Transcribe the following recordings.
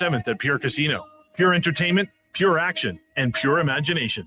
7th at Pure Casino. Pure entertainment, pure action, and pure imagination.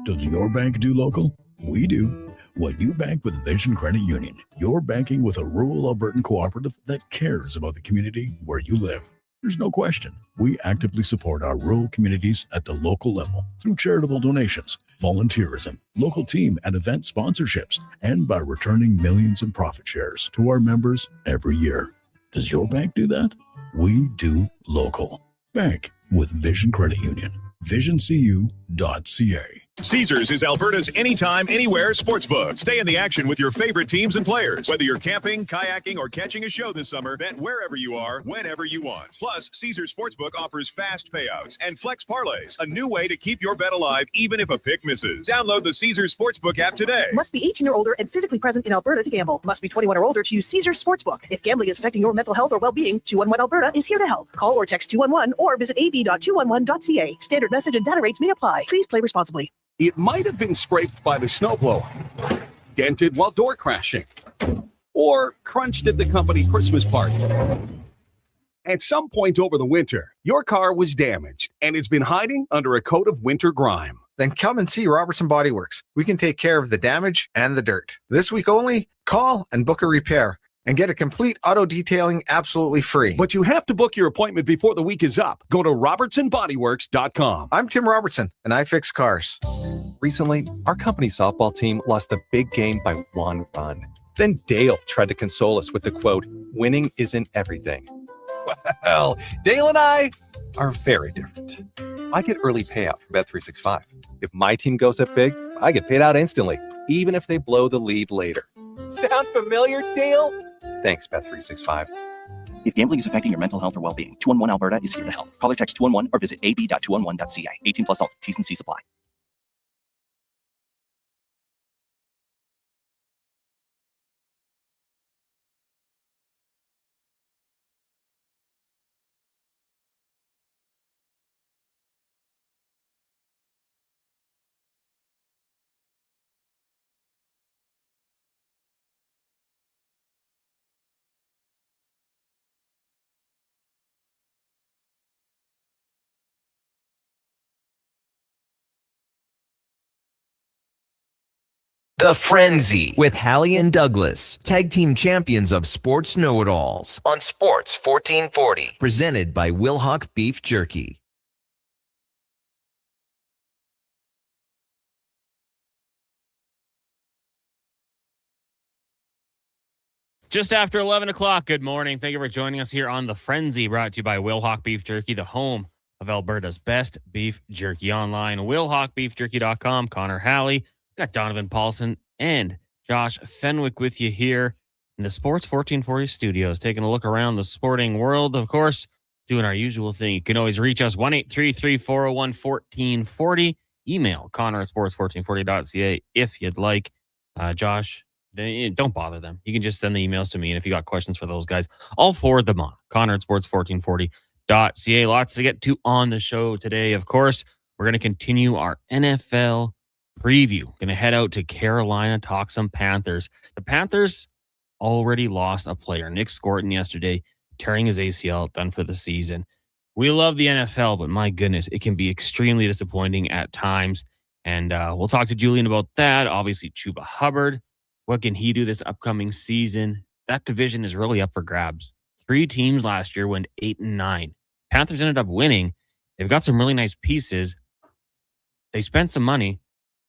Does your bank do local? We do. When you bank with Vision Credit Union, you're banking with a rural Albertan cooperative that cares about the community where you live. There's no question. We actively support our rural communities at the local level through charitable donations, volunteerism, local team and event sponsorships, and by returning millions in profit shares to our members every year. Does your bank do that? We do local. Bank with Vision Credit Union. VisionCU.ca. Caesars is Alberta's anytime, anywhere sportsbook. Stay in the action with your favorite teams and players. Whether you're camping, kayaking, or catching a show this summer, bet wherever you are, whenever you want. Plus, Caesars Sportsbook offers fast payouts and flex parlays, a new way to keep your bet alive even if a pick misses. Download the Caesars Sportsbook app today. Must be 18 or older and physically present in Alberta to gamble. Must be 21 or older to use Caesars Sportsbook. If gambling is affecting your mental health or well-being, 211 Alberta is here to help. Call or text 211 or visit ab.211.ca. Standard message and data rates may apply. Please play responsibly. It might have been scraped by the snowblower, dented while door crashing, or crunched at the company Christmas party. At some point over the winter, your car was damaged, and it's been hiding under a coat of winter grime. Then come and see Robertson Body Works. We can take care of the damage and the dirt. This week only, call and book a repair and get a complete auto detailing absolutely free. But you have to book your appointment before the week is up. Go to robertsonbodyworks.com. I'm Tim Robertson, and I fix cars. Recently, our company softball team lost a big game by 1 run. Then Dale tried to console us with the quote, "Winning isn't everything." Well, Dale and I are very different. I get early payout from Bet365. If my team goes up big, I get paid out instantly, even if they blow the lead later. Sound familiar, Dale? Thanks, Bet365. If gambling is affecting your mental health or well-being, 211 Alberta is here to help. Call or text 211 or visit ab.211.ca. 18 plus all. T's and C's apply. The Frenzy with Halley and Douglas, tag team champions of sports know-it-alls on Sports 1440, presented by Wilhauk Beef Jerky. Just after 11 o'clock, good morning. Thank you for joining us here on The Frenzy, brought to you by Wilhauk Beef Jerky, the home of Alberta's best beef jerky online. WilhaukBeefJerky.com. Connor Halley. Got Donovan Paulson and Josh Fenwick with you here in the Sports 1440 studios, taking a look around the sporting world. Of course, doing our usual thing. You can always reach us 1-833-401-1440. Email Connor at sports1440.ca if you'd like. Josh, don't bother them. You can just send the emails to me, and if you got questions for those guys, I'll forward them on. Connor at sports1440.ca. Lots to get to on the show today. Of course, we're going to continue our NFL preview. Going to head out to Carolina, talk some Panthers. The Panthers already lost a player, Nick Scorton, yesterday, tearing his ACL, done for the season. We love the NFL, but my goodness, it can be extremely disappointing at times. And we'll talk to Julian about that. Obviously, Chuba Hubbard. What can he do this upcoming season? That division is really up for grabs. 3 teams last year went 8-9. Panthers ended up winning. They've got some really nice pieces. They spent some money.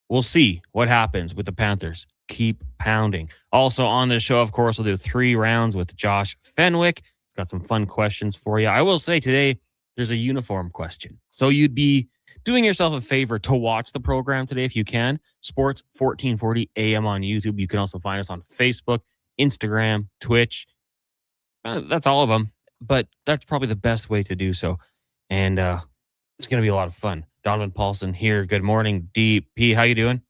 We'll see what happens with the Panthers. Keep pounding. Also on this show, of course, we'll do 3 rounds with Josh Fenwick. He's got some fun questions for you. I will say today, there's a uniform question. So you'd be doing yourself a favor to watch the program today if you can. Sports 1440 AM on YouTube. You can also find us on Facebook, Instagram, Twitch. That's all of them. But that's probably the best way to do so. And it's going to be a lot of fun. Donovan Paulson here. Good morning, DP. How you doing?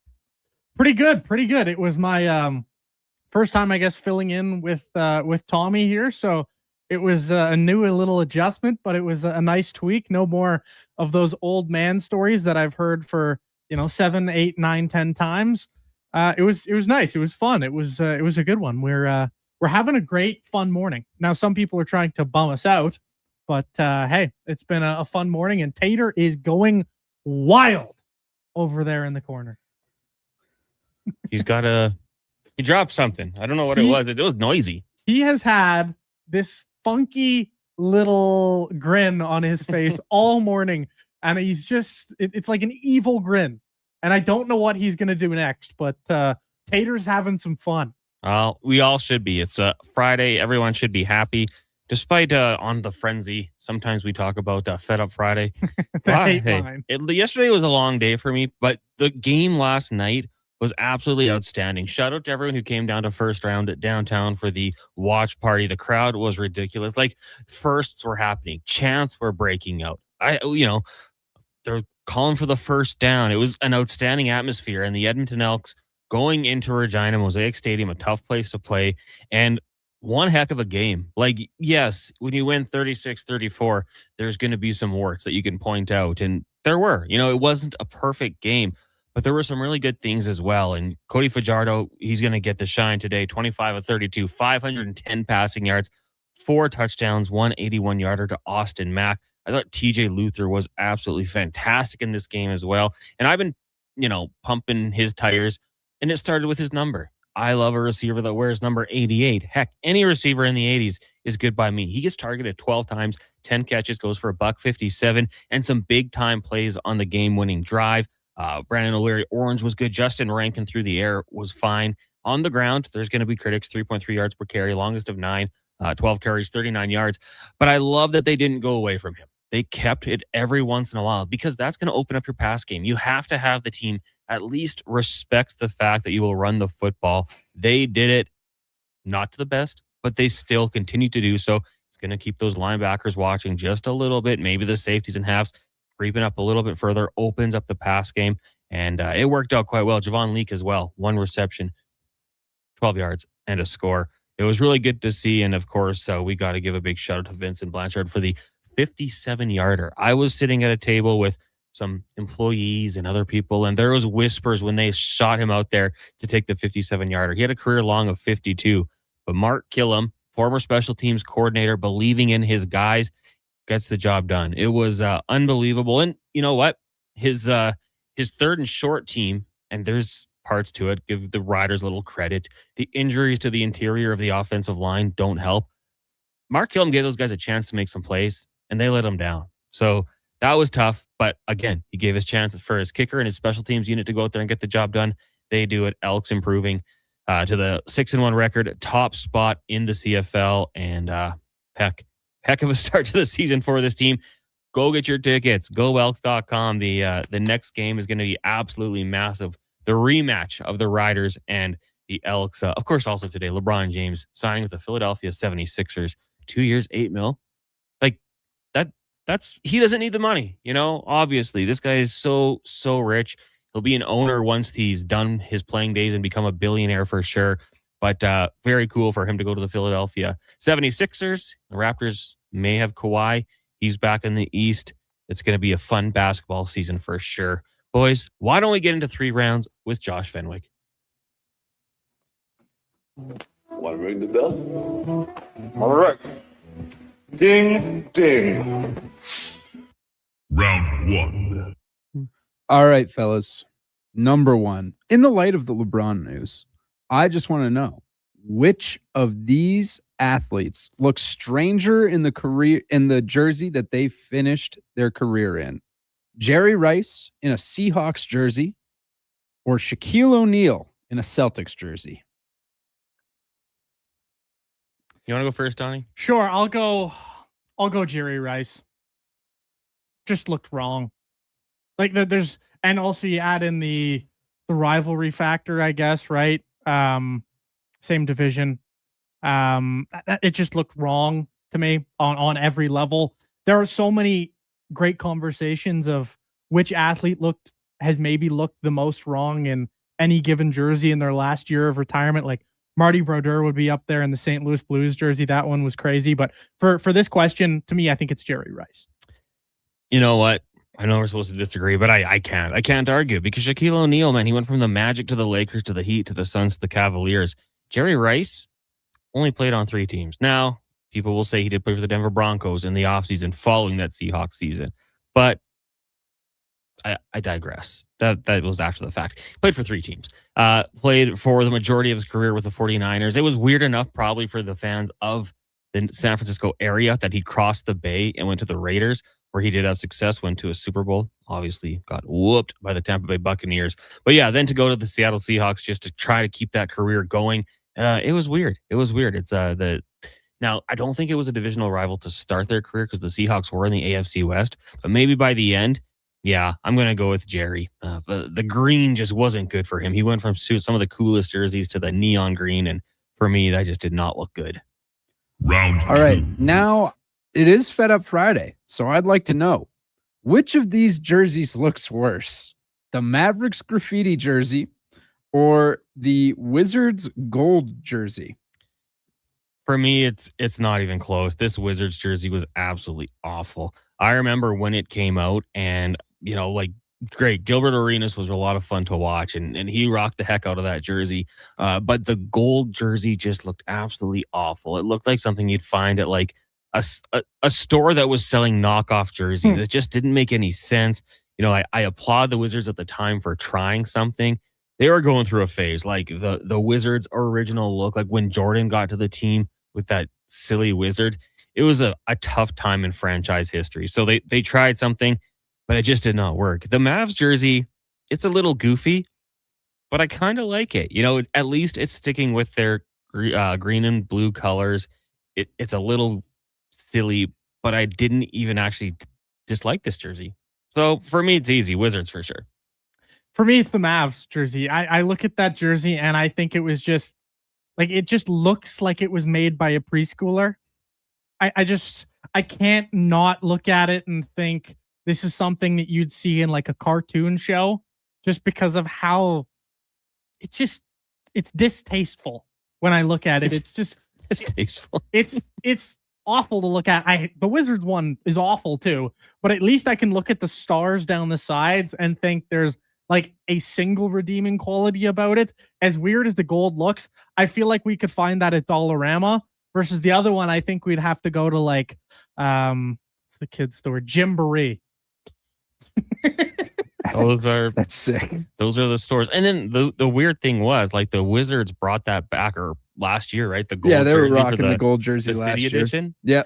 Pretty good. It was my first time, I guess, filling in with Tommy here. So it was a little adjustment, but it was a nice tweak. No more of those old man stories that I've heard for 7, 8, 9, 10 times. It was nice. It was fun. It was a good one. We're having a great fun morning. Now some people are trying to bum us out, But hey, it's been a fun morning, and Tater is going wild over there in the corner. He dropped something. I don't know what it was. It was noisy. He has had this funky little grin on his face all morning, and he's just, it's like an evil grin. And I don't know what he's going to do next, but Tater's having some fun. We all should be. It's a Friday. Everyone should be happy. Despite on the frenzy, sometimes we talk about Fed Up Friday. Yesterday was a long day for me, but the game last night was absolutely outstanding. Shout out to everyone who came down to first round at downtown for the watch party. The crowd was ridiculous. Like, firsts were happening. Chants were breaking out. They're calling for the first down. It was an outstanding atmosphere, and the Edmonton Elks going into Regina Mosaic Stadium, a tough place to play, and one heck of a game. Like, yes, when you win 36-34, there's going to be some warts that you can point out, and there were. It wasn't a perfect game, but there were some really good things as well. And Cody Fajardo, he's going to get the shine today. 25 of 32, 510 passing yards, 4 touchdowns, 181-yarder to Austin Mack. I thought TJ Luther was absolutely fantastic in this game as well. And I've been, pumping his tires, and it started with his number. I love a receiver that wears number 88. Heck, any receiver in the 80s is good by me. He gets targeted 12 times, 10 catches, goes for $157, and some big-time plays on the game-winning drive. Brandon O'Leary-Orange was good. Justin Rankin through the air was fine. On the ground, there's going to be critics, 3.3 yards per carry, longest of 9, 12 carries, 39 yards. But I love that they didn't go away from him. They kept it every once in a while, because that's going to open up your pass game. You have to have the team at least respect the fact that you will run the football. They did it, not to the best, but they still continue to do so. It's going to keep those linebackers watching just a little bit. Maybe the safeties and halves creeping up a little bit further, opens up the pass game. And it worked out quite well. Javon Leake as well. 1 reception, 12 yards, and a score. It was really good to see. And of course, we got to give a big shout out to Vincent Blanchard for the 57-yarder. I was sitting at a table with some employees and other people, and there was whispers when they shot him out there to take the 57-yarder. He had a career long of 52, but Mark Killam, former special teams coordinator, believing in his guys, gets the job done. It was unbelievable. And you know what? His third and short team, and there's parts to it, give the Riders a little credit. The injuries to the interior of the offensive line don't help. Mark Killam gave those guys a chance to make some plays, and they let him down. So that was tough. But again, he gave his chance for his kicker and his special teams unit to go out there and get the job done. They do it. Elks improving to the 6-1 record, top spot in the CFL, and heck of a start to the season for this team. Go get your tickets. GoElks.com. The next game is going to be absolutely massive. The rematch of the Riders and the Elks. Of course, also today, LeBron James signing with the Philadelphia 76ers. 2 years, $8 million. Like, that's he doesn't need the money, Obviously, this guy is so rich. He'll be an owner once he's done his playing days and become a billionaire for sure. But very cool for him to go to the Philadelphia 76ers. The Raptors may have Kawhi. He's back in the East. It's going to be a fun basketball season for sure. Boys, why don't we get into 3 rounds with Josh Fenwick? Want to ring the bell? All right. Ding, ding. Round 1. All right, fellas. Number 1. In the light of the LeBron news, I just want to know, which of these athletes looks stranger in the jersey that they finished their career in? Jerry Rice in a Seahawks jersey, or Shaquille O'Neal in a Celtics jersey? You want to go first, Donnie? Sure, I'll go Jerry Rice. Just looked wrong. Like, there's, and also you add in the rivalry factor, I guess, right? Same division. It just looked wrong to me on every level. There are so many great conversations of which athlete has maybe looked the most wrong in any given jersey in their last year of retirement. Like, Marty Brodeur would be up there in the St. Louis Blues jersey. That one was crazy. But for this question, to me, I think it's Jerry Rice. You know what? I know we're supposed to disagree, but I can't argue, because Shaquille O'Neal, man, he went from the Magic to the Lakers to the Heat to the Suns to the Cavaliers. Jerry Rice only played on 3 teams. Now, People will say he did play for the Denver Broncos in the offseason following that Seahawks season. But I digress. That was after the fact. Played for 3 teams. Played for the majority of his career with the 49ers. It was weird enough probably for the fans of the San Francisco area that he crossed the bay and went to the Raiders, where he did have success, went to a Super Bowl, obviously got whooped by the Tampa Bay Buccaneers. But yeah, then to go to the Seattle Seahawks just to try to keep that career going, it was weird. It was weird. It's now, I don't think it was a divisional rival to start their career because the Seahawks were in the AFC West, but maybe by the end, yeah, I'm going to go with Jerry. The green just wasn't good for him. He went from some of the coolest jerseys to the neon green, and for me, that just did not look good. All right, now it is Fed Up Friday, so I'd like to know, which of these jerseys looks worse? The Mavericks graffiti jersey or the Wizards gold jersey? For me, it's not even close. This Wizards jersey was absolutely awful. I remember when it came out, and great. Gilbert Arenas was a lot of fun to watch, and he rocked the heck out of that jersey. But the gold jersey just looked absolutely awful. It looked like something you'd find at like a store that was selling knockoff jerseys. It just didn't make any sense. I applaud the Wizards at the time for trying something. They were going through a phase, like the Wizards' original look, like when Jordan got to the team with that silly wizard. It was a tough time in franchise history. So they tried something, but it just did not work. The Mavs jersey, it's a little goofy, but I kind of like it. At least it's sticking with their green and blue colors. It's a little silly, but I didn't even actually dislike this jersey. So for me, it's easy. Wizards for sure. For me, it's the Mavs jersey. I look at that jersey and I think it was just it just looks like it was made by a preschooler. I can't not look at it and think this is something that you'd see in like a cartoon show, just because of how it's distasteful when I look at it. It's just distasteful. It's awful to look at. The Wizards one is awful too, but at least I can look at the stars down the sides and think there's like a single redeeming quality about it. As weird as the gold looks, I feel like we could find that at Dollarama. Versus the other one, I think we'd have to go to like what's the kids store? Gymboree. That's sick. Those are the stores. And then the weird thing was, like, the Wizards brought that back last year, right? The gold they were jersey rocking the gold jersey the last City year. Edition. Yeah.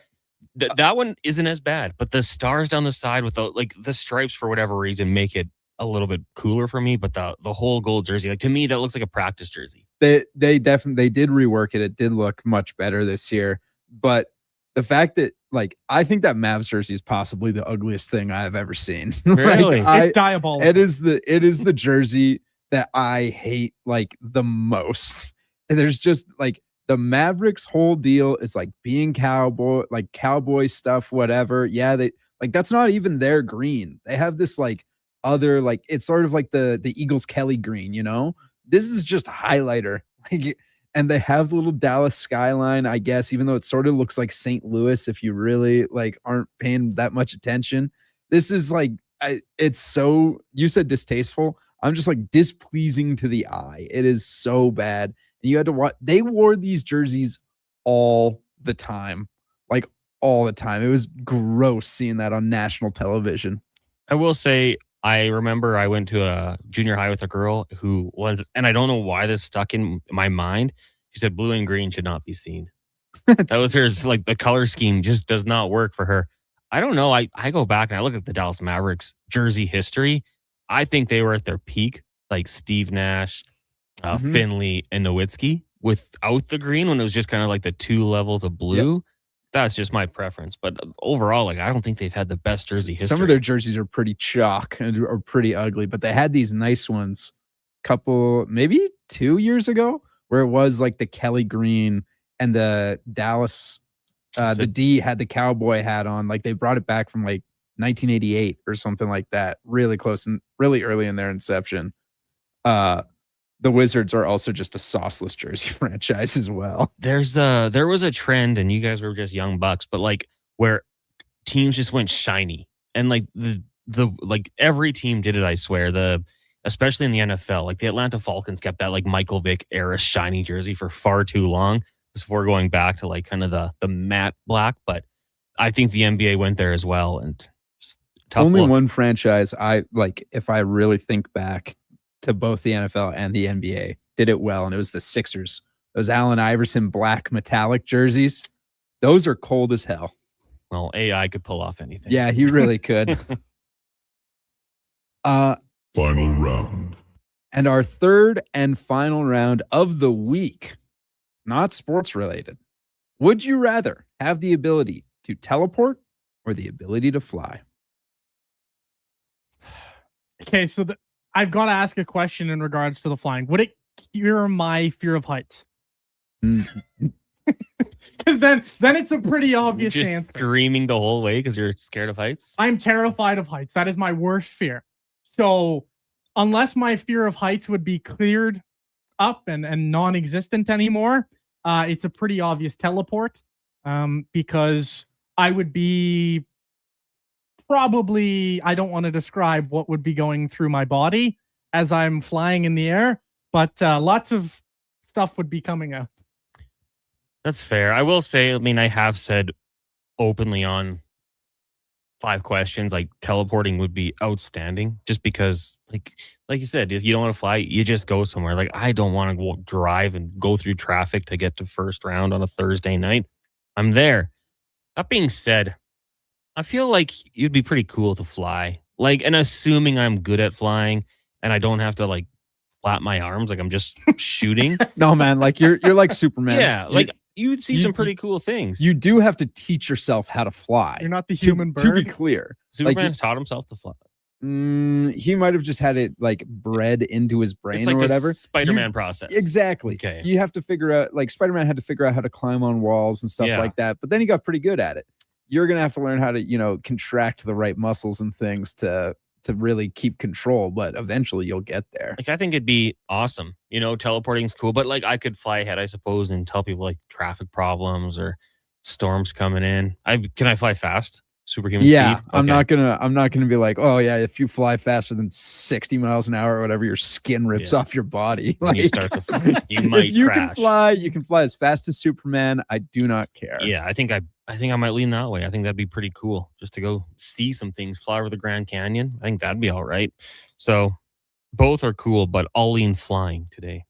That one isn't as bad, but the stars down the side with the stripes for whatever reason make it a little bit cooler for me. But the whole gold jersey, like, to me, that looks like a practice jersey. They definitely did rework it. It did look much better this year. But the fact that, like, I think that Mavs jersey is possibly the ugliest thing I've ever seen. Really? It's diabolical. It is the jersey that I hate like the most. And there's just like the Mavericks whole deal is like being cowboy stuff, whatever. Yeah, that's not even their green. They have this like other, like, it's sort of like the Eagles Kelly green, This is just highlighter. And they have the little Dallas skyline, I guess, even though it sort of looks like St. Louis if you really like aren't paying that much attention. This is like, it's so, you said distasteful. I'm just like displeasing to the eye. It is so bad. And you had to watch, they wore these jerseys all the time, like all the time. It was gross seeing that on national television. I will say, I remember I went to a junior high with a girl who was, and I don't know why this stuck in my mind. She said blue and green should not be seen. That was hers. Like, the color scheme just does not work for her. I don't know. I go back and I look at the Dallas Mavericks jersey history. I think they were at their peak, like Steve Nash, Finley, and Nowitzki, without the green, when it was just kind of like the 2 levels of blue. Yep. That's just my preference. But overall, like, I don't think they've had the best jersey history. Some of their jerseys are pretty chalk and are pretty ugly, but they had these nice ones maybe 2 years ago, where it was like the Kelly green and the Dallas, the D had the cowboy hat on. Like, they brought it back from like 1988 or something like that. Really close and really early in their inception. The Wizards are also just a sauceless jersey franchise as well. There was a trend, and you guys were just young bucks, but like, where teams just went shiny, and like the like every team did it. I swear, especially in the NFL, like the Atlanta Falcons kept that like Michael Vick era shiny jersey for far too long. before going back to like kind of the matte black. But I think the NBA went there as well, and it's a tough Only look. one franchise I like, if I really think back to both the NFL and the NBA, did it well, and it was the Sixers. Those Allen Iverson black metallic jerseys, those are cold as hell. Well, AI could pull off anything. Yeah, he really could. Final round. And our third and final round of the week, not sports related. Would you rather have the ability to teleport or the ability to fly? Okay, so I've got to ask a question in regards to the flying. Would it cure my fear of heights? Because then it's a pretty obvious Just answer. screaming the whole way because you're scared of heights. I'm terrified of heights. That is my worst fear. So unless my fear of heights would be cleared up and non-existent anymore, it's a pretty obvious teleport, because I would be probably, I don't want to describe what would be going through my body as I'm flying in the air, but lots of stuff would be coming out. That's fair. I will say, I mean, I have said openly on 5 questions, like teleporting would be outstanding just because like you said, if you don't want to fly, you just go somewhere. Like I don't want to drive and go through traffic to get to first round on a Thursday night. I'm there. That being said, I feel like you'd be pretty cool to fly. Like, and assuming I'm good at flying and I don't have to like flap my arms like I'm just shooting. No, man, like you're like Superman. Yeah, like you'd see some pretty cool things. You do have to teach yourself how to fly. You're not the human To be bird. clear, Superman taught himself to fly. he might have just had it like bred into his brain It's like or the whatever. Spider-Man process. Exactly. Okay. You have to figure out, like Spider-Man had to figure out how to climb on walls and stuff Yeah. like that. But then he got pretty good at it. You're gonna have to learn how to, contract the right muscles and things to really keep control. But eventually, you'll get there. Like I think it'd be awesome. Teleporting's cool, but like I could fly ahead, I suppose, and tell people like traffic problems or storms coming in. Can I fly fast? Superhuman Yeah, speed? I'm Okay. not gonna be like, oh yeah, if you fly faster than 60 miles an hour or whatever, your skin rips off your body. When Like, you start to, you might if you crash. you can fly as fast as Superman. I do not care. Yeah, I think I might lean that way. I think that'd be pretty cool just to go see some things, fly over the Grand Canyon. I think that'd be all right. So both are cool, but I'll lean flying today.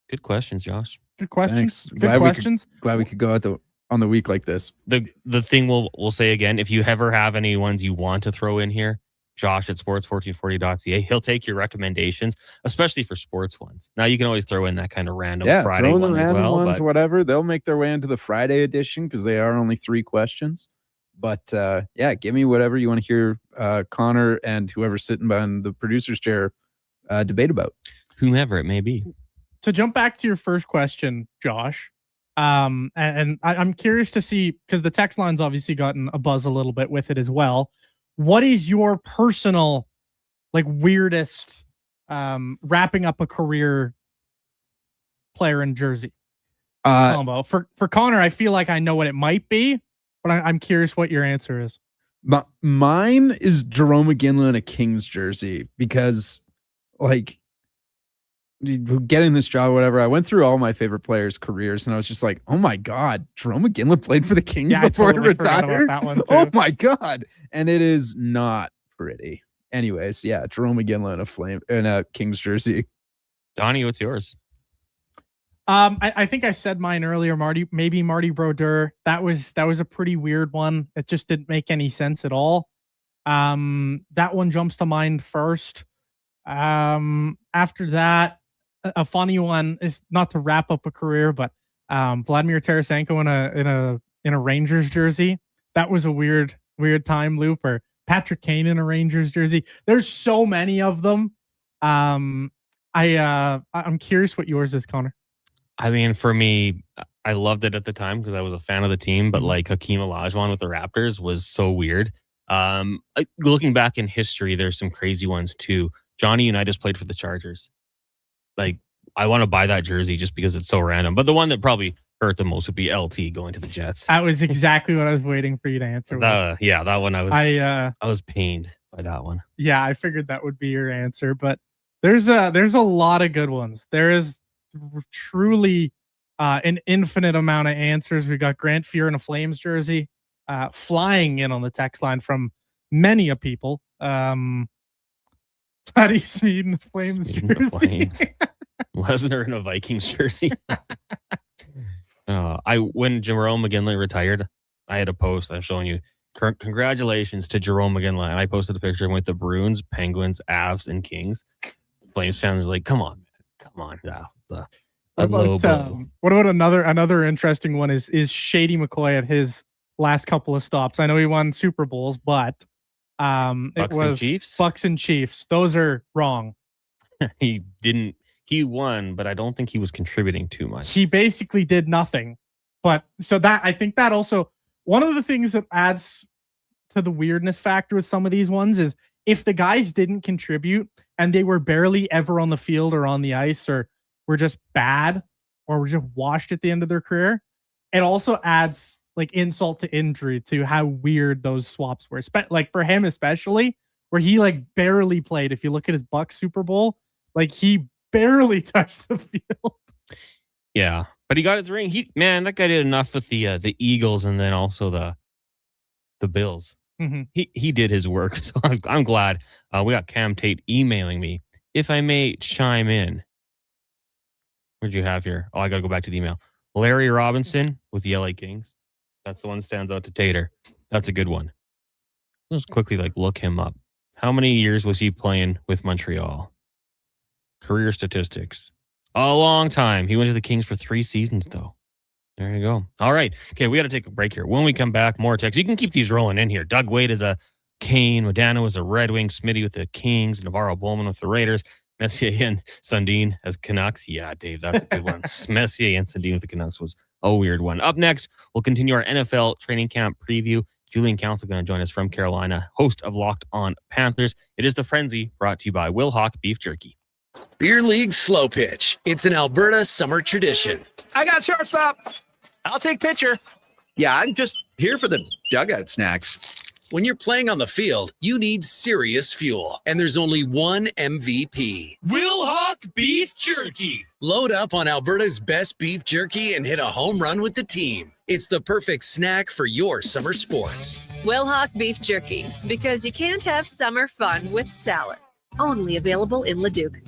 Good questions, Josh. Good questions. Thanks. Good questions. Glad we could go out on the week like this. The thing we'll say again, if you ever have any ones you want to throw in here, Josh at sports1440.ca, he'll take your recommendations, especially for sports ones. Now you can always throw in that kind of random Friday throw in the one as random well. ones, But whatever. They'll make their way into the Friday edition because they are only 3 questions. But give me whatever you want to hear Connor and whoever's sitting behind the producer's chair debate about. whomever it may be. To jump back to your first question, Josh, and I'm curious to see, because the text line's obviously gotten a buzz a little bit with it as well. What is your personal, like, weirdest wrapping up a career player in jersey combo? For Connor, I feel like I know what it might be, but I'm curious what your answer is. Mine is Jerome McGinley in a Kings jersey because, like, getting this job, whatever, I went through all my favorite players' careers, and I was just like, "Oh my god, Jerome McGinley played for the Kings before he retired." That one too. Oh my god, and it is not pretty. Anyways, yeah, Jerome McGinley in a Kings jersey. Donnie, what's yours? I think I said mine earlier, maybe Marty Brodeur. That was a pretty weird one. It just didn't make any sense at all. That one jumps to mind first. After that, a funny one is not to wrap up a career, but Vladimir Tarasenko in a Rangers jersey. That was a weird time loop. Or Patrick Kane in a Rangers jersey. There's so many of them. I'm curious what yours is, Connor. I mean, for me, I loved it at the time because I was a fan of the team, but like Hakeem Olajuwon with the Raptors was so weird. Looking back in history, there's some crazy ones too. Johnny Unitas played for the Chargers. Like, I want to buy that jersey just because it's so random. But the one that probably hurt the most would be LT going to the Jets. That was exactly what I was waiting for you to answer. Yeah, that one I was pained by that one. Yeah, I figured that would be your answer, but there's a lot of good ones. There is truly an infinite amount of answers. We got Grant Fuhr in a Flames jersey, flying in on the text line from many a people. Patty Smeed in the Flames jersey. Lesnar in a Vikings jersey. When Jerome McGinley retired, I had a post. I'm showing you. Congratulations to Jerome McGinley. And I posted a picture with the Bruins, Penguins, Avs, and Kings. Flames fans like, come on, man. Come on. What about another interesting one is Shady McCoy at his last couple of stops. I know he won Super Bowls, but it was Bucks and Chiefs. Those are wrong. He won, but I don't think he was contributing too much. He basically did nothing. But so that I think that also one of the things that adds to the weirdness factor with some of these ones is if the guys didn't contribute and they were barely ever on the field or on the ice or were just bad or were just washed at the end of their career, it also adds like insult to injury to how weird those swaps were. Like for him especially, where he like barely played. If you look at his Bucks Super Bowl, like he barely touched the field. Yeah, but he got his ring. That guy did enough with the Eagles and then also the Bills. Mm-hmm. He did his work, so I'm glad. We got Cam Tate emailing me. If I may chime in, what'd you have here? Oh, I got to go back to the email. Larry Robinson with the LA Kings. That's the one that stands out to Tater. That's a good one. Let's quickly look him up. How many years was he playing with Montreal? Career statistics. A long time. He went to the Kings for 3 seasons, though. There you go. All right. Okay, we got to take a break here. When we come back, more texts. You can keep these rolling in here. Doug Wade is a Kane. Modano is a Red Wing. Smitty with the Kings. Navarro Bowman with the Raiders. Messier and Sundin as Canucks. Yeah, Dave, that's a good one. Messier and Sundin with the Canucks was a weird one. Up next, we'll continue our NFL training camp preview. Julian Council going to join us from Carolina, host of Locked On Panthers. It is The Frenzy, brought to you by Will Hawk Beef Jerky. Beer League Slow Pitch. It's an Alberta summer tradition. I got shortstop. I'll take pitcher. Yeah, I'm just here for the dugout snacks. When you're playing on the field, you need serious fuel. And there's only one MVP. Will Hawk Beef Jerky. Load up on Alberta's best beef jerky and hit a home run with the team. It's the perfect snack for your summer sports. Will Hawk Beef Jerky, because you can't have summer fun with salad. Only available in Leduc.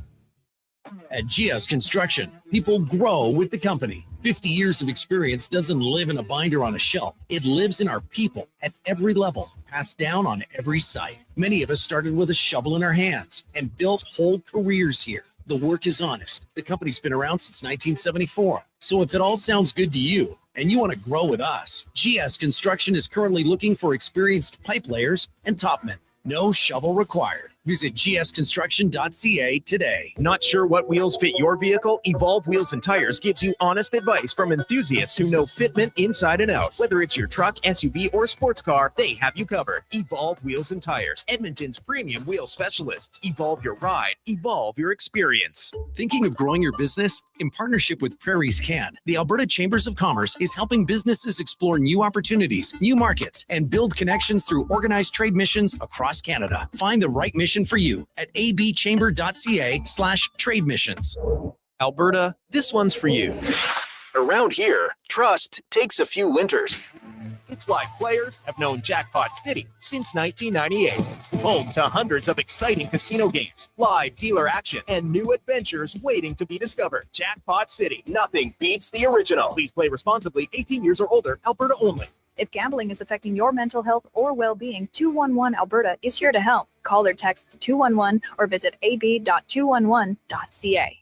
At GS Construction, people grow with the company. 50 years of experience doesn't live in a binder on a shelf. It lives in our people at every level, passed down on every site. Many of us started with a shovel in our hands and built whole careers here. The work is honest. The company's been around since 1974. So if it all sounds good to you and you want to grow with us, GS Construction is currently looking for experienced pipe layers and topmen. No shovel required. Visit gsconstruction.ca today. Not sure what wheels fit your vehicle? Evolve Wheels and Tires gives you honest advice from enthusiasts who know fitment inside and out. Whether it's your truck, SUV, or sports car, they have you covered. Evolve Wheels and Tires, Edmonton's premium wheel specialists. Evolve your ride. Evolve your experience. Thinking of growing your business? In partnership with Prairie's Can, the Alberta Chambers of Commerce is helping businesses explore new opportunities, new markets, and build connections through organized trade missions across Canada. Find the right mission for you at abchamber.ca/trade missions. Alberta, this one's for you. Around here, trust takes a few winters. It's why players have known Jackpot City since 1998. Home to hundreds of exciting casino games, live dealer action, and new adventures waiting to be discovered. Jackpot City, nothing beats the original. Please play responsibly, 18 years or older, Alberta only. If gambling is affecting your mental health or well-being, 211 Alberta is here to help. Call or text 211 or visit ab.211.ca.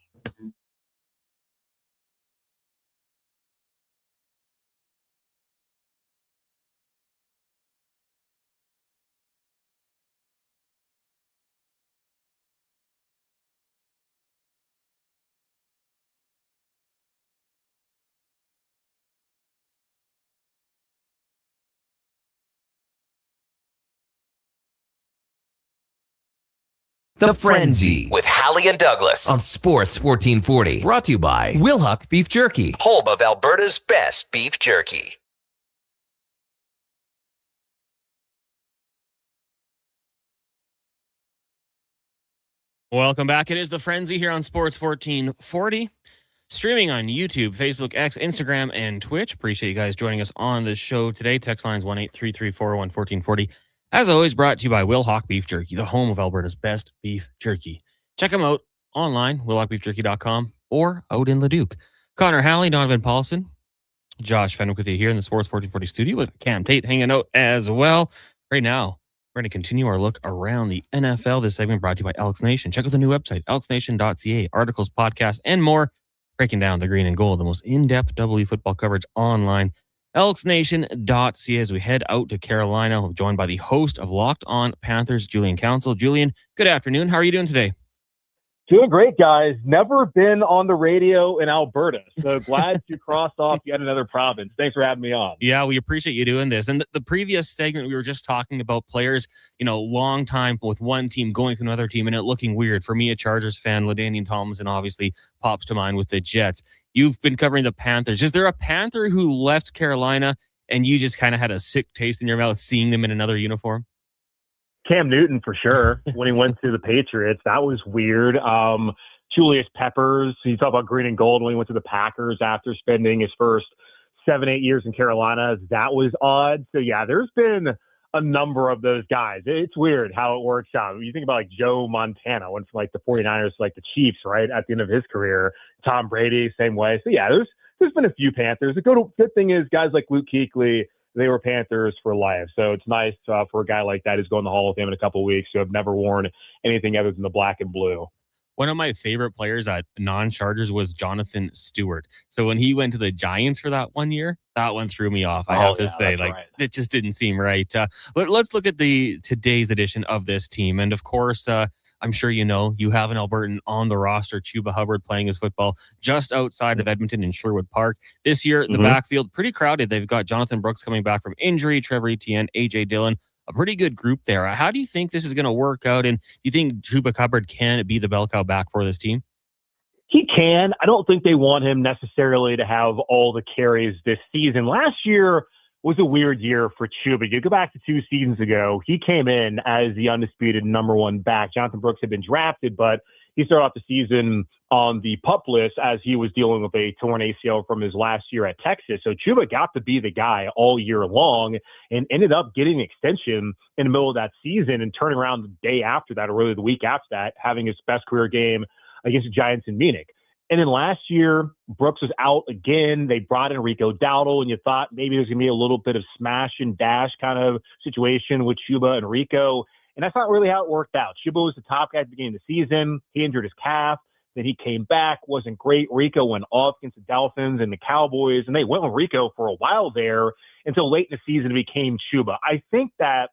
The Frenzy with Halley and Douglas on Sports 1440. Brought to you by Will Hawk Beef Jerky, home of Alberta's best beef jerky. Welcome back. It is The Frenzy here on Sports 1440. streaming on YouTube, Facebook, X, Instagram, and Twitch. Appreciate you guys joining us on the show today. Text lines 1-833-401-1440. As always, brought to you by Will Hawk Beef Jerky, the home of Alberta's best beef jerky. Check them out online, willhawkbeefjerky.com, or out in Leduc. Connor Halley, Donovan Paulson, Josh Fenwick with you here in the Sports 1440 studio with Cam Tate hanging out as well. Right now, we're going to continue our look around the NFL. This segment brought to you by Elks Nation. Check out the new website, elksnation.ca. Articles, podcasts, and more, breaking down the green and gold, the most in-depth WE football coverage online. elksnation.ca as we head out to Carolina. We're joined by the host of Locked On Panthers, Julian Council. Julian, good afternoon. How are you doing today? Doing great, guys. Never been on the radio in Alberta, so glad to cross off yet another province. Thanks for having me on. Yeah, we appreciate you doing this. And the previous segment, we were just talking about players, long time with one team going to another team and it looking weird. For me, a Chargers fan, LaDainian Tomlinson obviously pops to mind with the Jets. You've been covering the Panthers. Is there a Panther who left Carolina and you just kind of had a sick taste in your mouth seeing them in another uniform? Cam Newton, for sure, when he went to the Patriots. That was weird. Julius Peppers, you talk about green and gold when he went to the Packers after spending his first 7-8 years in Carolina. That was odd. So, yeah, there's been a number of those guys. It's weird how it works out. You think about like Joe Montana, went from like the 49ers to like the Chiefs, right, at the end of his career. Tom Brady, same way. So, yeah, there's been a few Panthers. The good thing is guys like Luke Kuechly, they were Panthers for life. So it's nice for a guy like that who's going to the Hall of Fame in a couple of weeks who have never worn anything other than the black and blue. One of my favorite players at non-Chargers was Jonathan Stewart. So when he went to the Giants for that 1 year, that one threw me off. I have to say, it just didn't seem right. Let's look at today's edition of this team. And of course, I'm sure you have an Albertan on the roster, Chuba Hubbard, playing his football just outside of Edmonton in Sherwood Park. This year, the backfield, pretty crowded. They've got Jonathan Brooks coming back from injury, Trevor Etienne, A.J. Dillon, a pretty good group there. How do you think this is going to work out? And do you think Chuba Hubbard can be the bell cow back for this team? He can. I don't think they want him necessarily to have all the carries this season. Last year was a weird year for Chuba. You go back to 2 seasons ago, he came in as the undisputed number one back. Jonathan Brooks had been drafted, but he started off the season on the PUP list as he was dealing with a torn ACL from his last year at Texas. So Chuba got to be the guy all year long and ended up getting an extension in the middle of that season and turning around the day after that, or really the week after that, having his best career game against the Giants in Munich. And then last year, Brooks was out again. They brought in Rico Dowdle, and you thought maybe there's going to be a little bit of smash and dash kind of situation with Chuba and Rico. And that's not really how it worked out. Chuba was the top guy at the beginning of the season. He injured his calf. Then he came back, wasn't great. Rico went off against the Dolphins and the Cowboys, and they went with Rico for a while there until late in the season it became Chuba. I think that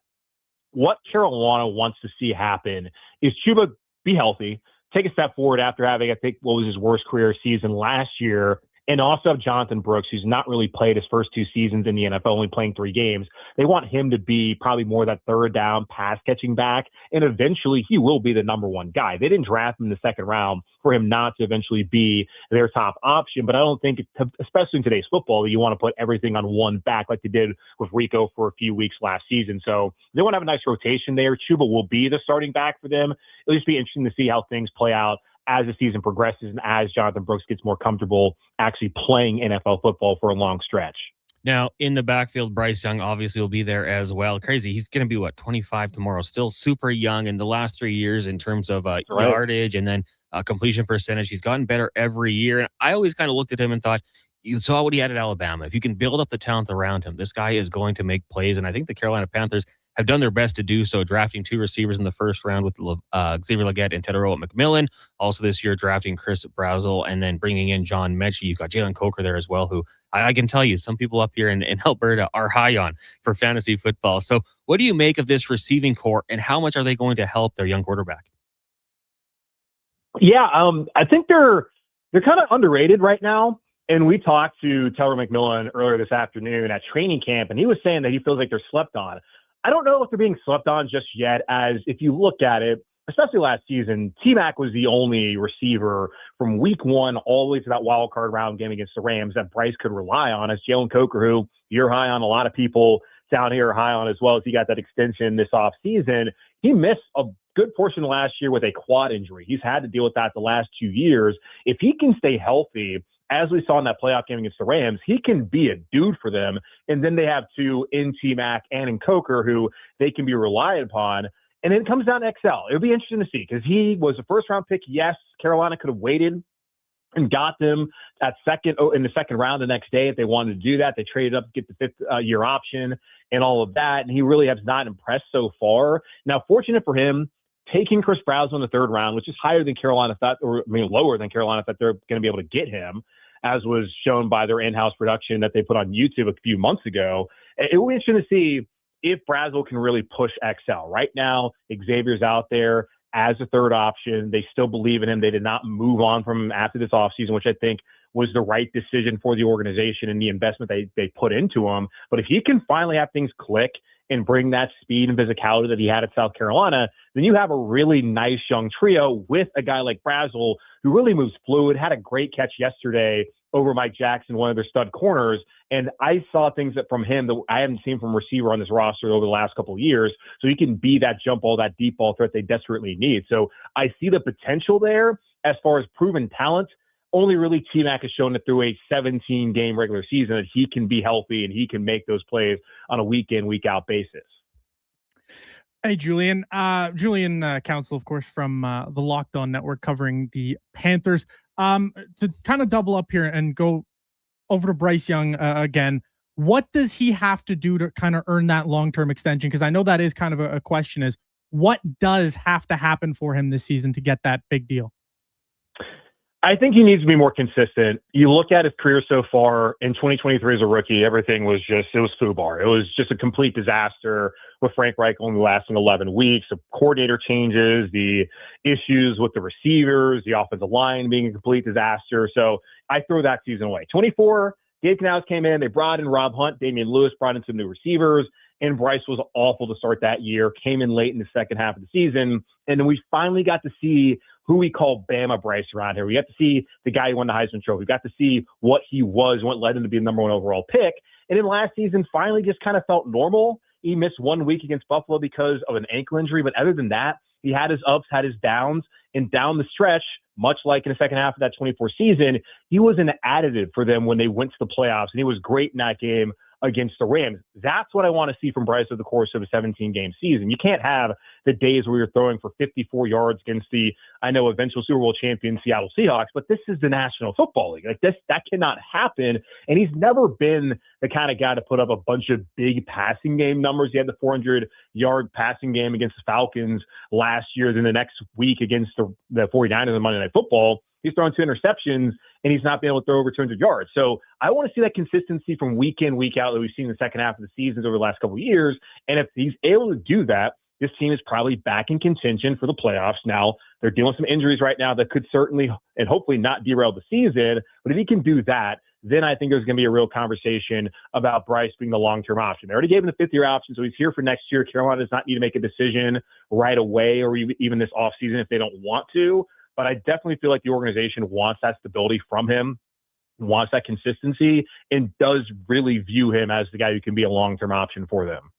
what Carolina wants to see happen is Chuba be healthy, take a step forward after having, I think, what was his worst career season last year, and also have Jonathan Brooks, who's not really played his first 2 seasons in the NFL, only playing 3 games. They want him to be probably more that third down pass catching back, and eventually he will be the number one guy. They didn't draft him in the second round for him not to eventually be their top option, but I don't think, especially in today's football, that you want to put everything on one back like they did with Rico for a few weeks last season. So they want to have a nice rotation there. Chuba will be the starting back for them. It'll just be interesting to see how things play out as the season progresses and as Jonathan Brooks gets more comfortable actually playing NFL football for a long stretch. Now, in the backfield, Bryce Young obviously will be there as well. Crazy. He's going to be, 25 tomorrow. Still super young in the last 3 years in terms of yardage and then completion percentage. He's gotten better every year. And I always kind of looked at him and thought, you saw what he had at Alabama. If you can build up the talent around him, this guy is going to make plays. And I think the Carolina Panthers have done their best to do so, drafting 2 receivers in the first round with Xavier Legette and Tedoroa McMillan. Also this year, drafting Chris Brazel and then bringing in John Mechie. You've got Jalen Coker there as well, who I can tell you some people up here in Alberta are high on for fantasy football. So what do you make of this receiving core and how much are they going to help their young quarterback? Yeah, I think they're kind of underrated right now. And we talked to Taylor McMillan earlier this afternoon at training camp, and he was saying that he feels like they're slept on. I don't know if they're being slept on just yet, as if you look at it, especially last season, T-Mac was the only receiver from week 1 all the way to that wild card round game against the Rams that Bryce could rely on, as Jalen Coker, who you're high on, a lot of people down here are high on as well, as he got that extension this offseason. He missed a good portion of last year with a quad injury. He's had to deal with that the last 2 years. If he can stay healthy, as we saw in that playoff game against the Rams, he can be a dude for them. And then they have two in T-Mac and in Coker who they can be relied upon. And then it comes down to XL. It'll be interesting to see because he was a first-round pick. Yes, Carolina could have waited and got them at in the second round the next day if they wanted to do that. They traded up to get the fifth-year option and all of that, and he really has not impressed so far. Now, fortunate for him, taking Chris Brazel in the third round, which is higher than Carolina thought, lower than Carolina thought they're going to be able to get him, as was shown by their in-house production that they put on YouTube a few months ago. It will be interesting to see if Brazel can really push XL. Right now, Xavier's out there as a third option. They still believe in him. They did not move on from him after this offseason, which I think was the right decision for the organization and the investment they put into him. But if he can finally have things click and bring that speed and physicality that he had at South Carolina, then you have a really nice young trio with a guy like Brazel who really moves fluid, had a great catch yesterday over Mike Jackson, one of their stud corners. And I saw things from him that I haven't seen from receiver on this roster over the last couple of years. So he can be that jump ball, that deep ball threat they desperately need. So I see the potential there as far as proven talent. Only really T-Mac has shown it through a 17-game regular season that he can be healthy and he can make those plays on a week-in, week-out basis. Hey, Julian. Julian Council, of course, from the Locked On Network covering the Panthers. To kind of double up here and go over to Bryce Young again, what does he have to do to kind of earn that long-term extension? Because I know that is kind of a question is, what does have to happen for him this season to get that big deal? I think he needs to be more consistent. You look at his career so far in 2023 as a rookie, everything was it was FUBAR. It was just a complete disaster with Frank Reich only lasting 11 weeks, the coordinator changes, the issues with the receivers, the offensive line being a complete disaster. So I throw that season away. 24, Dave Canales came in. They brought in Rob Hunt, Damian Lewis, brought in some new receivers, and Bryce was awful to start that year, came in late in the second half of the season. And then we finally got to see who we call Bama Bryce around here. We got to see the guy who won the Heisman Trophy. We got to see what he was, what led him to be the number one overall pick. And then last season finally just kind of felt normal. He missed 1 week against Buffalo because of an ankle injury. But other than that, he had his ups, had his downs. And down the stretch, much like in the second half of that 24 season, he was an additive for them when they went to the playoffs. And he was great in that game against the Rams. That's what I want to see from Bryce over the course of a 17-game season. You can't have the days where you're throwing for 54 yards against the, I know, eventual Super Bowl champion Seattle Seahawks, but this is the National Football League. That cannot happen. And he's never been the kind of guy to put up a bunch of big passing game numbers. He had the 400-yard passing game against the Falcons last year. Then the next week against the 49ers on Monday Night Football, he's throwing 2 interceptions, and he's not been able to throw over 200 yards. So I want to see that consistency from week in, week out that we've seen in the second half of the seasons over the last couple of years. And if he's able to do that, this team is probably back in contention for the playoffs. Now, they're dealing with some injuries right now that could certainly and hopefully not derail the season. But if he can do that, then I think there's going to be a real conversation about Bryce being the long-term option. They already gave him the fifth-year option, so he's here for next year. Carolina does not need to make a decision right away or even this offseason if they don't want to. But I definitely feel like the organization wants that stability from him, wants that consistency, and does really view him as the guy who can be a long-term option for them.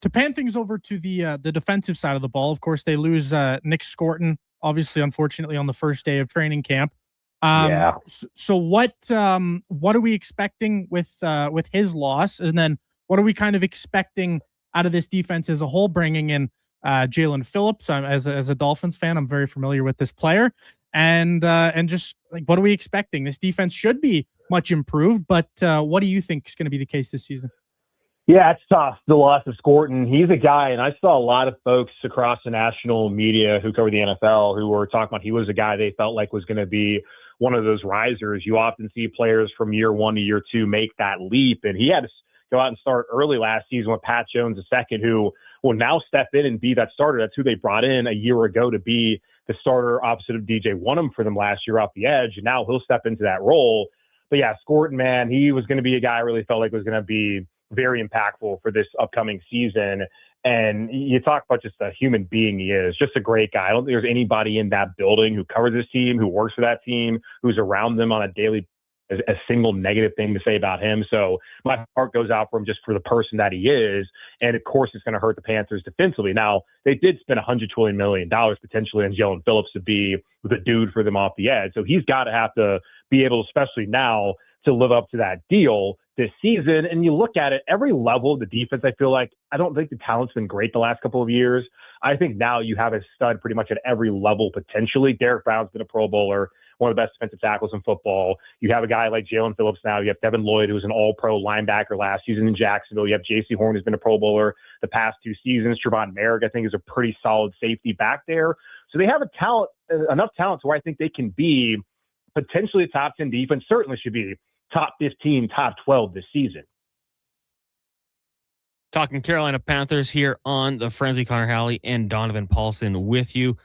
To pan things over to the defensive side of the ball, of course, they lose Nick Scorton, obviously, unfortunately, on the first day of training camp. Yeah. So what are we expecting with his loss? And then what are we kind of expecting out of this defense as a whole, bringing in Jalen Phillips? As a Dolphins fan, I'm very familiar with this player. And just like, what are we expecting? This defense should be much improved, but what do you think is going to be the case this season? Yeah, it's tough, the loss of Scorton. He's a guy, and I saw a lot of folks across the national media who cover the NFL who were talking about he was a guy they felt like was going to be one of those risers. You often see players from year 1 to year 2 make that leap, and he had to go out and start early last season with Pat Jones II, who will now step in and be that starter. That's who they brought in a year ago to be the starter opposite of DJ Wonnum for them last year off the edge, and now he'll step into that role. But yeah, Scorton, man, he was going to be a guy I really felt like was going to be very impactful for this upcoming season. And you talk about just a human being he is, just a great guy. I don't think there's anybody in that building who covers this team, who works for that team, who's around them on a daily a single negative thing to say about him. So my heart goes out for him just for the person that he is. And of course, it's going to hurt the Panthers defensively. Now, they did spend $120 million potentially on Jalen Phillips to be the dude for them off the edge. So he's got to have to be able, especially now, to live up to that deal this season. And you look at it, every level of the defense, I feel like, I don't think the talent's been great the last couple of years. I think now you have a stud pretty much at every level potentially. Derek Brown's been a Pro Bowler, one of the best defensive tackles in football. You have a guy like Jalen Phillips now. You have Devin Lloyd, who was an all-pro linebacker last season in Jacksonville. You have J.C. Horn, who's been a Pro Bowler the past 2 seasons. Trevon Merrick, I think, is a pretty solid safety back there. So they have enough talent to where I think they can be potentially a top 10 defense, certainly should be top 15, top 12 this season. Talking Carolina Panthers here on the Frenzy. Connor Halley and Donovan Paulson with you.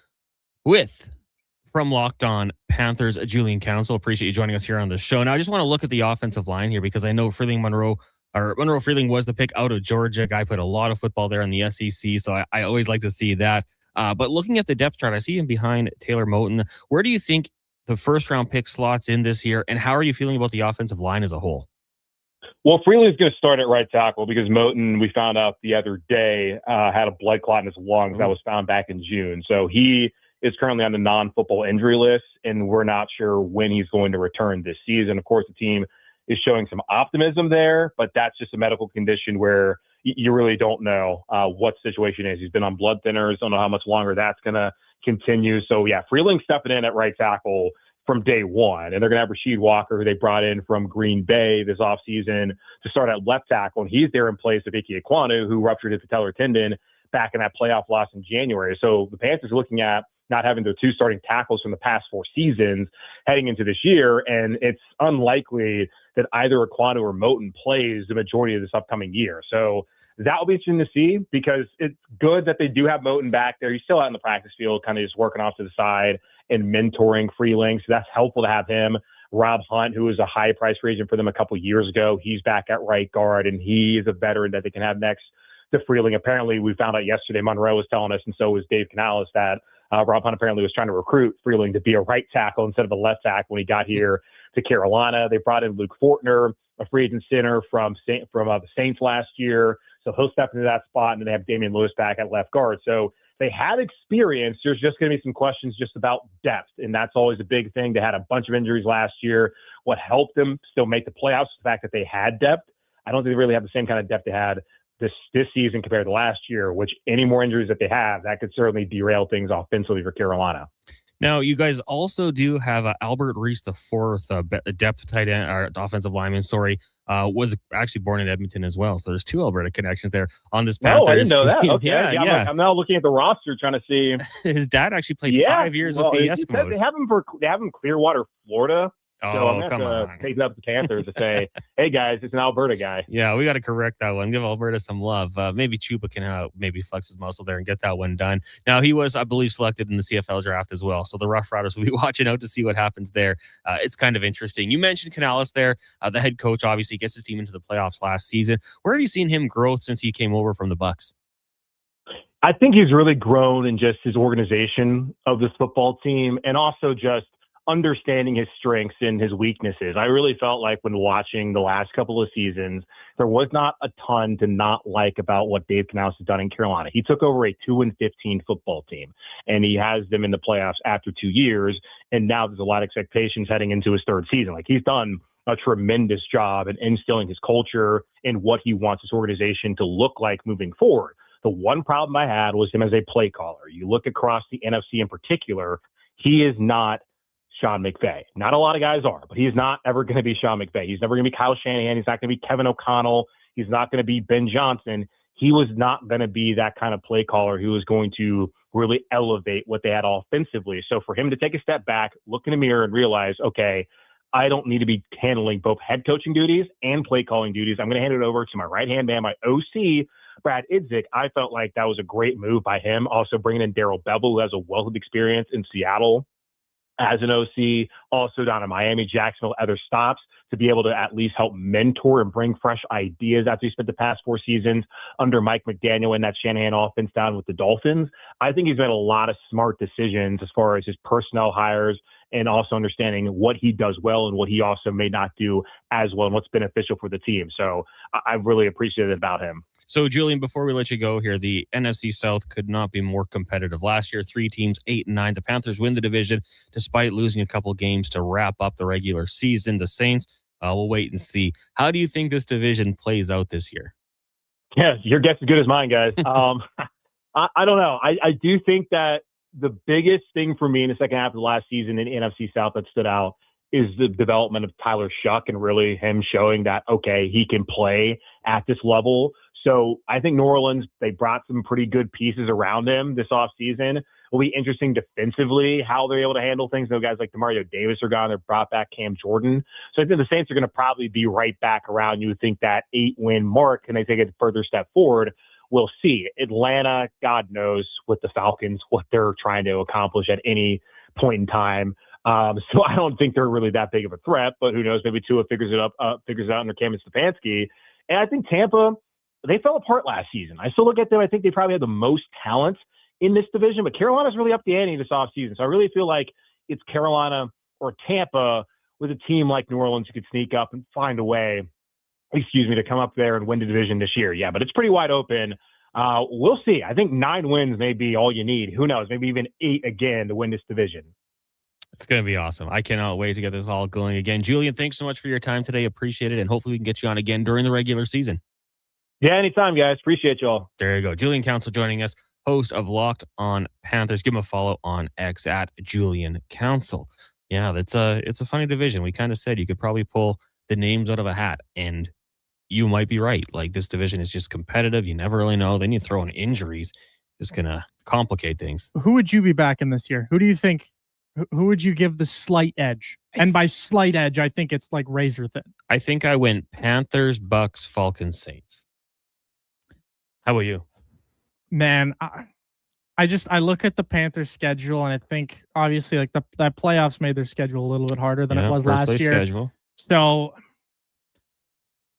From Locked On Panthers, Julian Council. Appreciate you joining us here on the show. Now, I just want to look at the offensive line here because I know Monroe Freeling was the pick out of Georgia. Guy played a lot of football there in the SEC, so I always like to see that. But looking at the depth chart, I see him behind Taylor Moton. Where do you think the first-round pick slots in this year, and how are you feeling about the offensive line as a whole? Well, Freeling's going to start at right tackle because Moton, we found out the other day, had a blood clot in his lungs that was found back in June. So he is currently on the non-football injury list, and we're not sure when he's going to return this season. Of course, the team is showing some optimism there, but that's just a medical condition where you really don't know what the situation is. He's been on blood thinners. Don't know how much longer that's going to continue. So, yeah, Freeling stepping in at right tackle from day one. And they're going to have Rasheed Walker, who they brought in from Green Bay this offseason to start at left tackle. And he's there in place of Ike Ekwonu, who ruptured his patellar tendon back in that playoff loss in January. So the Panthers are looking at not having their 2 starting tackles from the past 4 seasons heading into this year. And it's unlikely that either Ekwonu or Moton plays the majority of this upcoming year. So that will be interesting to see because it's good that they do have Moton back there. He's still out in the practice field, kind of just working off to the side and mentoring Freeling. So that's helpful to have him. Rob Hunt, who was a high price free agent for them a couple years ago, he's back at right guard, and he is a veteran that they can have next to Freeling. Apparently, we found out yesterday, Monroe was telling us, and so was Dave Canales, that Rob Hunt apparently was trying to recruit Freeling to be a right tackle instead of a left tackle when he got here to Carolina. They brought in Luke Fortner, a free agent center from the Saints last year. So he'll step into that spot, and then they have Damian Lewis back at left guard. So they had experience. There's just going to be some questions just about depth, and that's always a big thing. They had a bunch of injuries last year. What helped them still make the playoffs is the fact that they had depth. I don't think they really have the same kind of depth they had this season compared to last year, which any more injuries that they have, that could certainly derail things offensively for Carolina. Now, you guys also do have Albert Reese the fourth, depth tight end, or offensive lineman, was actually born in Edmonton as well. So there's 2 Alberta connections there on this Panthers. Oh, I didn't know that. Team. Okay. Yeah. I'm now looking at the roster trying to see. His dad actually played 5 years with the Eskimos. They have him in Clearwater, Florida. So I'm going to take up the Panthers to say, hey, guys, it's an Alberta guy. Yeah, we got to correct that one. Give Alberta some love. Maybe Chuba can maybe flex his muscle there and get that one done. Now, he was, I believe, selected in the CFL draft as well. So the Rough Riders will be watching out to see what happens there. It's kind of interesting. You mentioned Canales there. The head coach obviously gets his team into the playoffs last season. Where have you seen him grow since he came over from the Bucs? I think he's really grown in just his organization of this football team and also just understanding his strengths and his weaknesses. I really felt like when watching the last couple of seasons, there was not a ton to not like about what Dave Canales has done in Carolina. He took over a 2-15 football team, and he has them in the playoffs after 2 years. And now there's a lot of expectations heading into his 3rd season. Like, he's done a tremendous job in instilling his culture and what he wants his organization to look like moving forward. The one problem I had was him as a play caller. You look across the NFC in particular, he is not Sean McVay. Not a lot of guys are, but he's not ever going to be Sean McVay. He's never going to be Kyle Shanahan. He's not going to be Kevin O'Connell. He's not going to be Ben Johnson. He was not going to be that kind of play caller who was going to really elevate what they had offensively. So for him to take a step back, look in the mirror and realize, okay, I don't need to be handling both head coaching duties and play calling duties. I'm going to hand it over to my right-hand man, my OC, Brad Idzik. I felt like that was a great move by him. Also bringing in Darrell Bevel, who has a wealth of experience in Seattle as an OC, also down in Miami, Jacksonville, other stops. to be able to at least help mentor and bring fresh ideas after he spent the past 4 seasons under Mike McDaniel in that Shanahan offense down with the Dolphins. I think he's made a lot of smart decisions as far as his personnel hires and also understanding what he does well and what he also may not do as well and what's beneficial for the team. So I really appreciate it about him. So, Julian, before we let you go here, the NFC South could not be more competitive. Last year, 3 teams, 8-9. The Panthers win the division despite losing a couple games to wrap up the regular season. The Saints, we'll wait and see. How do you think this division plays out this year? Yeah, your guess is good as mine, guys. I don't know. I do think that the biggest thing for me in the second half of the last season in NFC South that stood out is the development of Tyler Shuck and really him showing that, okay, he can play at this level. So I think New Orleans, they brought some pretty good pieces around him this offseason. It'll be interesting defensively how they're able to handle things. Guys like DeMario Davis are gone. They brought back Cam Jordan. So I think the Saints are going to probably be right back around. You would think that 8-win mark, and they take a further step forward. We'll see. Atlanta, God knows with the Falcons, what they're trying to accomplish at any point in time. So I don't think they're really that big of a threat, but who knows? Maybe Tua figures it out under Cam Stefanski. And I think Tampa, they fell apart last season. I still look at them. I think they probably have the most talent in this division, but Carolina's really up the ante this offseason. So I really feel like it's Carolina or Tampa with a team like New Orleans who could sneak up and find a way, to come up there and win the division this year. Yeah, but it's pretty wide open. We'll see. I think 9 wins may be all you need. Who knows? Maybe even 8 again to win this division. It's going to be awesome. I cannot wait to get this all going again. Julian, thanks so much for your time today. Appreciate it. And hopefully we can get you on again during the regular season. Yeah, anytime, guys. Appreciate you all. There you go. Julian Council joining us, host of Locked on Panthers. Give him a follow on X at Julian Council. Yeah, it's a funny division. We kind of said you could probably pull the names out of a hat, and you might be right. Like, this division is just competitive. You never really know. Then you throw in injuries. It's going to complicate things. Who would you be backing this year? Who do you think? Who would you give the slight edge? And by slight edge, I think it's like razor thin. I think I went Panthers, Bucks, Falcons, Saints. How about you? Man, I look at the Panthers schedule and I think obviously like that playoffs made their schedule a little bit harder than it was last year. Schedule. So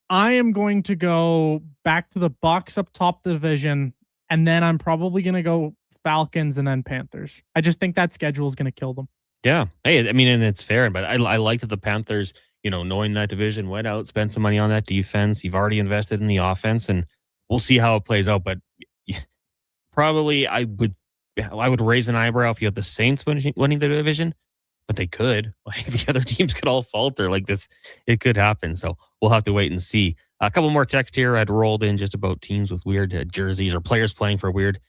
I am going to go back to the Bucks up top the division, and then I'm probably going to go Falcons and then Panthers. I just think that schedule is going to kill them. Yeah. Hey, I mean, and it's fair, but I like that the Panthers, knowing that division, went out, spent some money on that defense. You've already invested in the offense, and we'll see how it plays out. But probably I would raise an eyebrow if you had the Saints winning the division, but they could. Like, the other teams could all falter like this. It could happen. So we'll have to wait and see. A couple more texts here I'd rolled in just about teams with weird jerseys or players playing for weird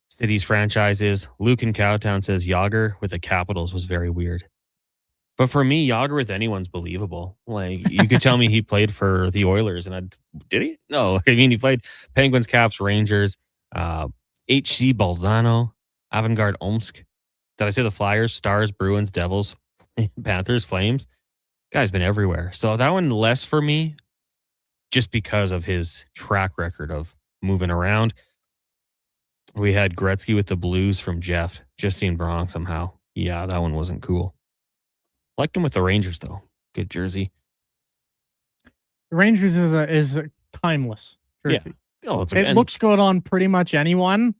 cities, franchises. Luke in Cowtown says Yager with the Capitals was very weird. But for me, Yager with anyone's believable. Like, you could tell me he played for the Oilers, and did he? No. I mean, he played Penguins, Caps, Rangers, HC Balzano, Avangard Omsk. Did I say the Flyers, Stars, Bruins, Devils, Panthers, Flames? Guy's been everywhere. So that one less for me, just because of his track record of moving around. We had Gretzky with the Blues from Jeff. Just seen Bronx somehow. Yeah, that one wasn't cool. Liked him with the Rangers, though. Good jersey. The Rangers is a timeless jersey. Yeah. Oh, it looks good on pretty much anyone,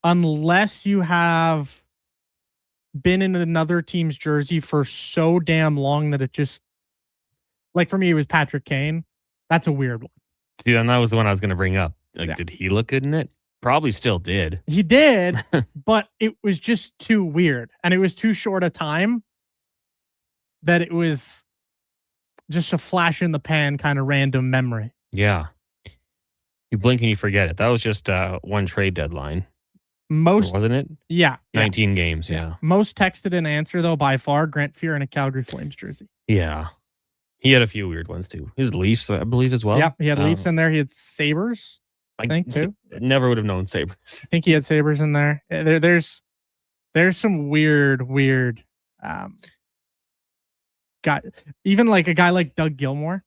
unless you have been in another team's jersey for so damn long that it just, like for me, it was Patrick Kane. That's a weird one. Dude, and that was the one I was going to bring up. Like, did he look good in it? Probably still did. He did, but it was just too weird. And it was too short a time that it was just a flash in the pan kind of random memory. Yeah. You blink and you forget it. That was just one trade deadline. Wasn't it? Yeah. 19 games, yeah. Most texted in answer, though, by far, Grant Fuhr in a Calgary Flames jersey. Yeah. He had a few weird ones, too. His Leafs, I believe, as well. Yeah, he had Leafs in there. He had Sabres, I think, too. Never would have known Sabres. I think he had Sabres in there. There's some weird guy. Even like a guy like Doug Gilmour.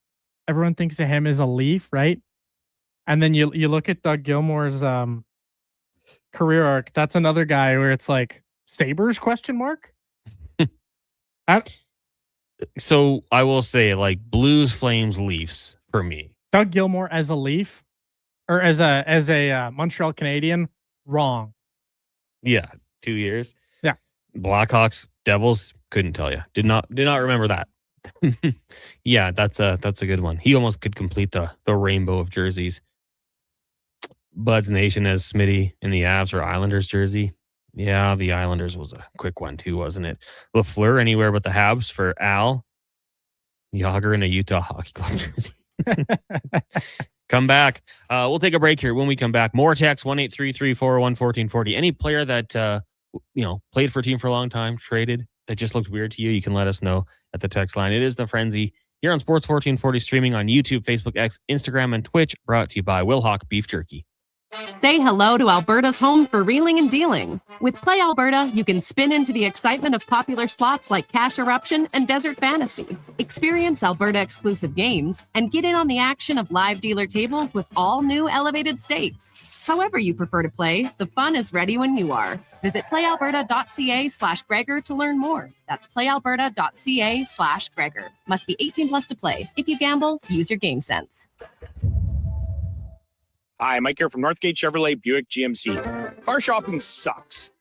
Everyone thinks of him as a Leaf, right? And then you look at Doug Gilmour's career arc. That's another guy where it's like Sabres ? So I will say, like, Blues, Flames, Leafs for me. Doug Gilmour as a Leaf or as a Montreal Canadian, wrong. Yeah, 2 years. Yeah. Blackhawks, Devils, couldn't tell you. Did not remember that. Yeah, that's a good one. He almost could complete the rainbow of jerseys. Buds Nation as Smitty in the Avs or Islanders jersey. Yeah, the Islanders was a quick one too, wasn't it? LaFleur anywhere but the Habs for Al. Yager in a Utah Hockey Club jersey. Come back. We'll take a break here. When we come back, more text 1-833-401-1440. Any player that played for a team for a long time, traded, that just looked weird to you, you can let us know at the text line. It is the Frenzy here on Sports 1440, streaming on YouTube, Facebook, X, Instagram, and Twitch. Brought to you by Wilhauk Beef Jerky. Say hello to Alberta's home for reeling and dealing. With Play Alberta, you can spin into the excitement of popular slots like Cash Eruption and Desert Fantasy. Experience Alberta-exclusive games and get in on the action of live dealer tables with all new elevated stakes. However you prefer to play, the fun is ready when you are. Visit playalberta.ca/Gregor to learn more. That's playalberta.ca/Gregor. Must be 18 plus to play. If you gamble, use your game sense. Hi, Mike here from Northgate Chevrolet Buick GMC. Car shopping sucks.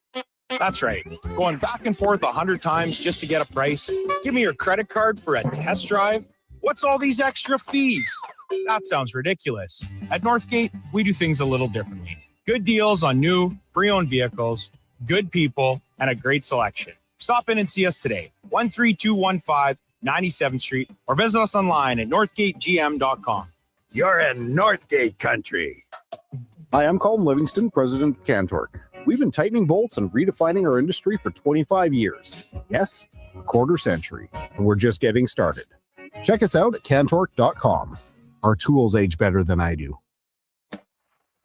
That's right. Going back and forth 100 times just to get a price. Give me your credit card for a test drive. What's all these extra fees? That sounds ridiculous. At Northgate, we do things a little differently. Good deals on new, pre-owned vehicles, good people, and a great selection. Stop in and see us today. 13215 97th Street or visit us online at northgategm.com. You're in Northgate country. Hi, I'm Colin Livingston, president of Cantork. We've been tightening bolts and redefining our industry for 25 years. Yes, a quarter century, and we're just getting started. Check us out at cantork.com. Our tools age better than I do.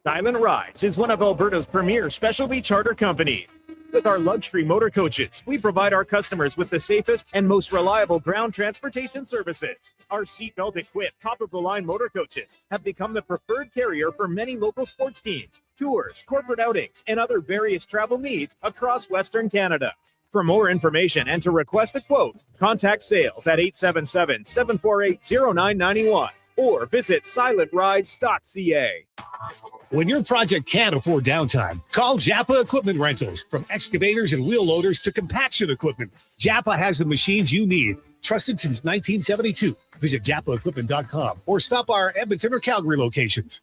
Diamond Rides is one of Alberta's premier specialty charter companies. With our luxury motor coaches, we provide our customers with the safest and most reliable ground transportation services. Our seatbelt equipped, top-of-the-line motor coaches have become the preferred carrier for many local sports teams, tours, corporate outings, and other various travel needs across Western Canada. For more information and to request a quote, contact sales at 877-748-0991 or visit silentrides.ca. When your project can't afford downtime, call Japa Equipment Rentals. From excavators and wheel loaders to compaction equipment, Japa has the machines you need. Trusted since 1972. Visit japaequipment.com or stop our Edmonton or Calgary locations.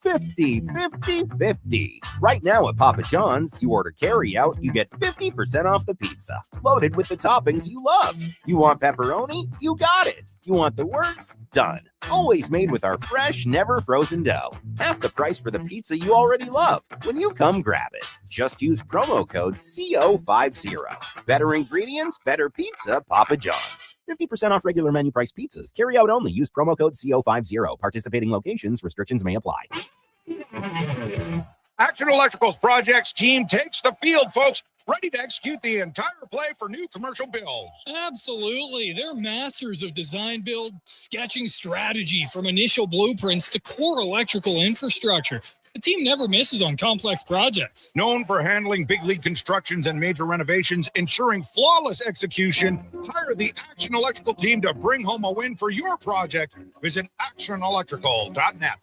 50-50-50. Right now at Papa John's, you order carry out, you get 50% off the pizza, loaded with the toppings you love. You want pepperoni? You got it. You want the works? Done. Always made with our fresh, never frozen dough. Half the price for the pizza you already love. When you come grab it, just use promo code CO50. Better ingredients, better pizza, Papa John's. 50% off regular menu price pizzas. Carry out only. Use promo code CO50. Participating locations, restrictions may apply. Action Electrical's projects team takes the field, folks. Ready to execute the entire play for new commercial builds. Absolutely. They're masters of design build, sketching strategy from initial blueprints to core electrical infrastructure. The team never misses on complex projects. Known for handling big league constructions and major renovations, ensuring flawless execution, hire the Action Electrical team to bring home a win for your project. Visit actionelectrical.net.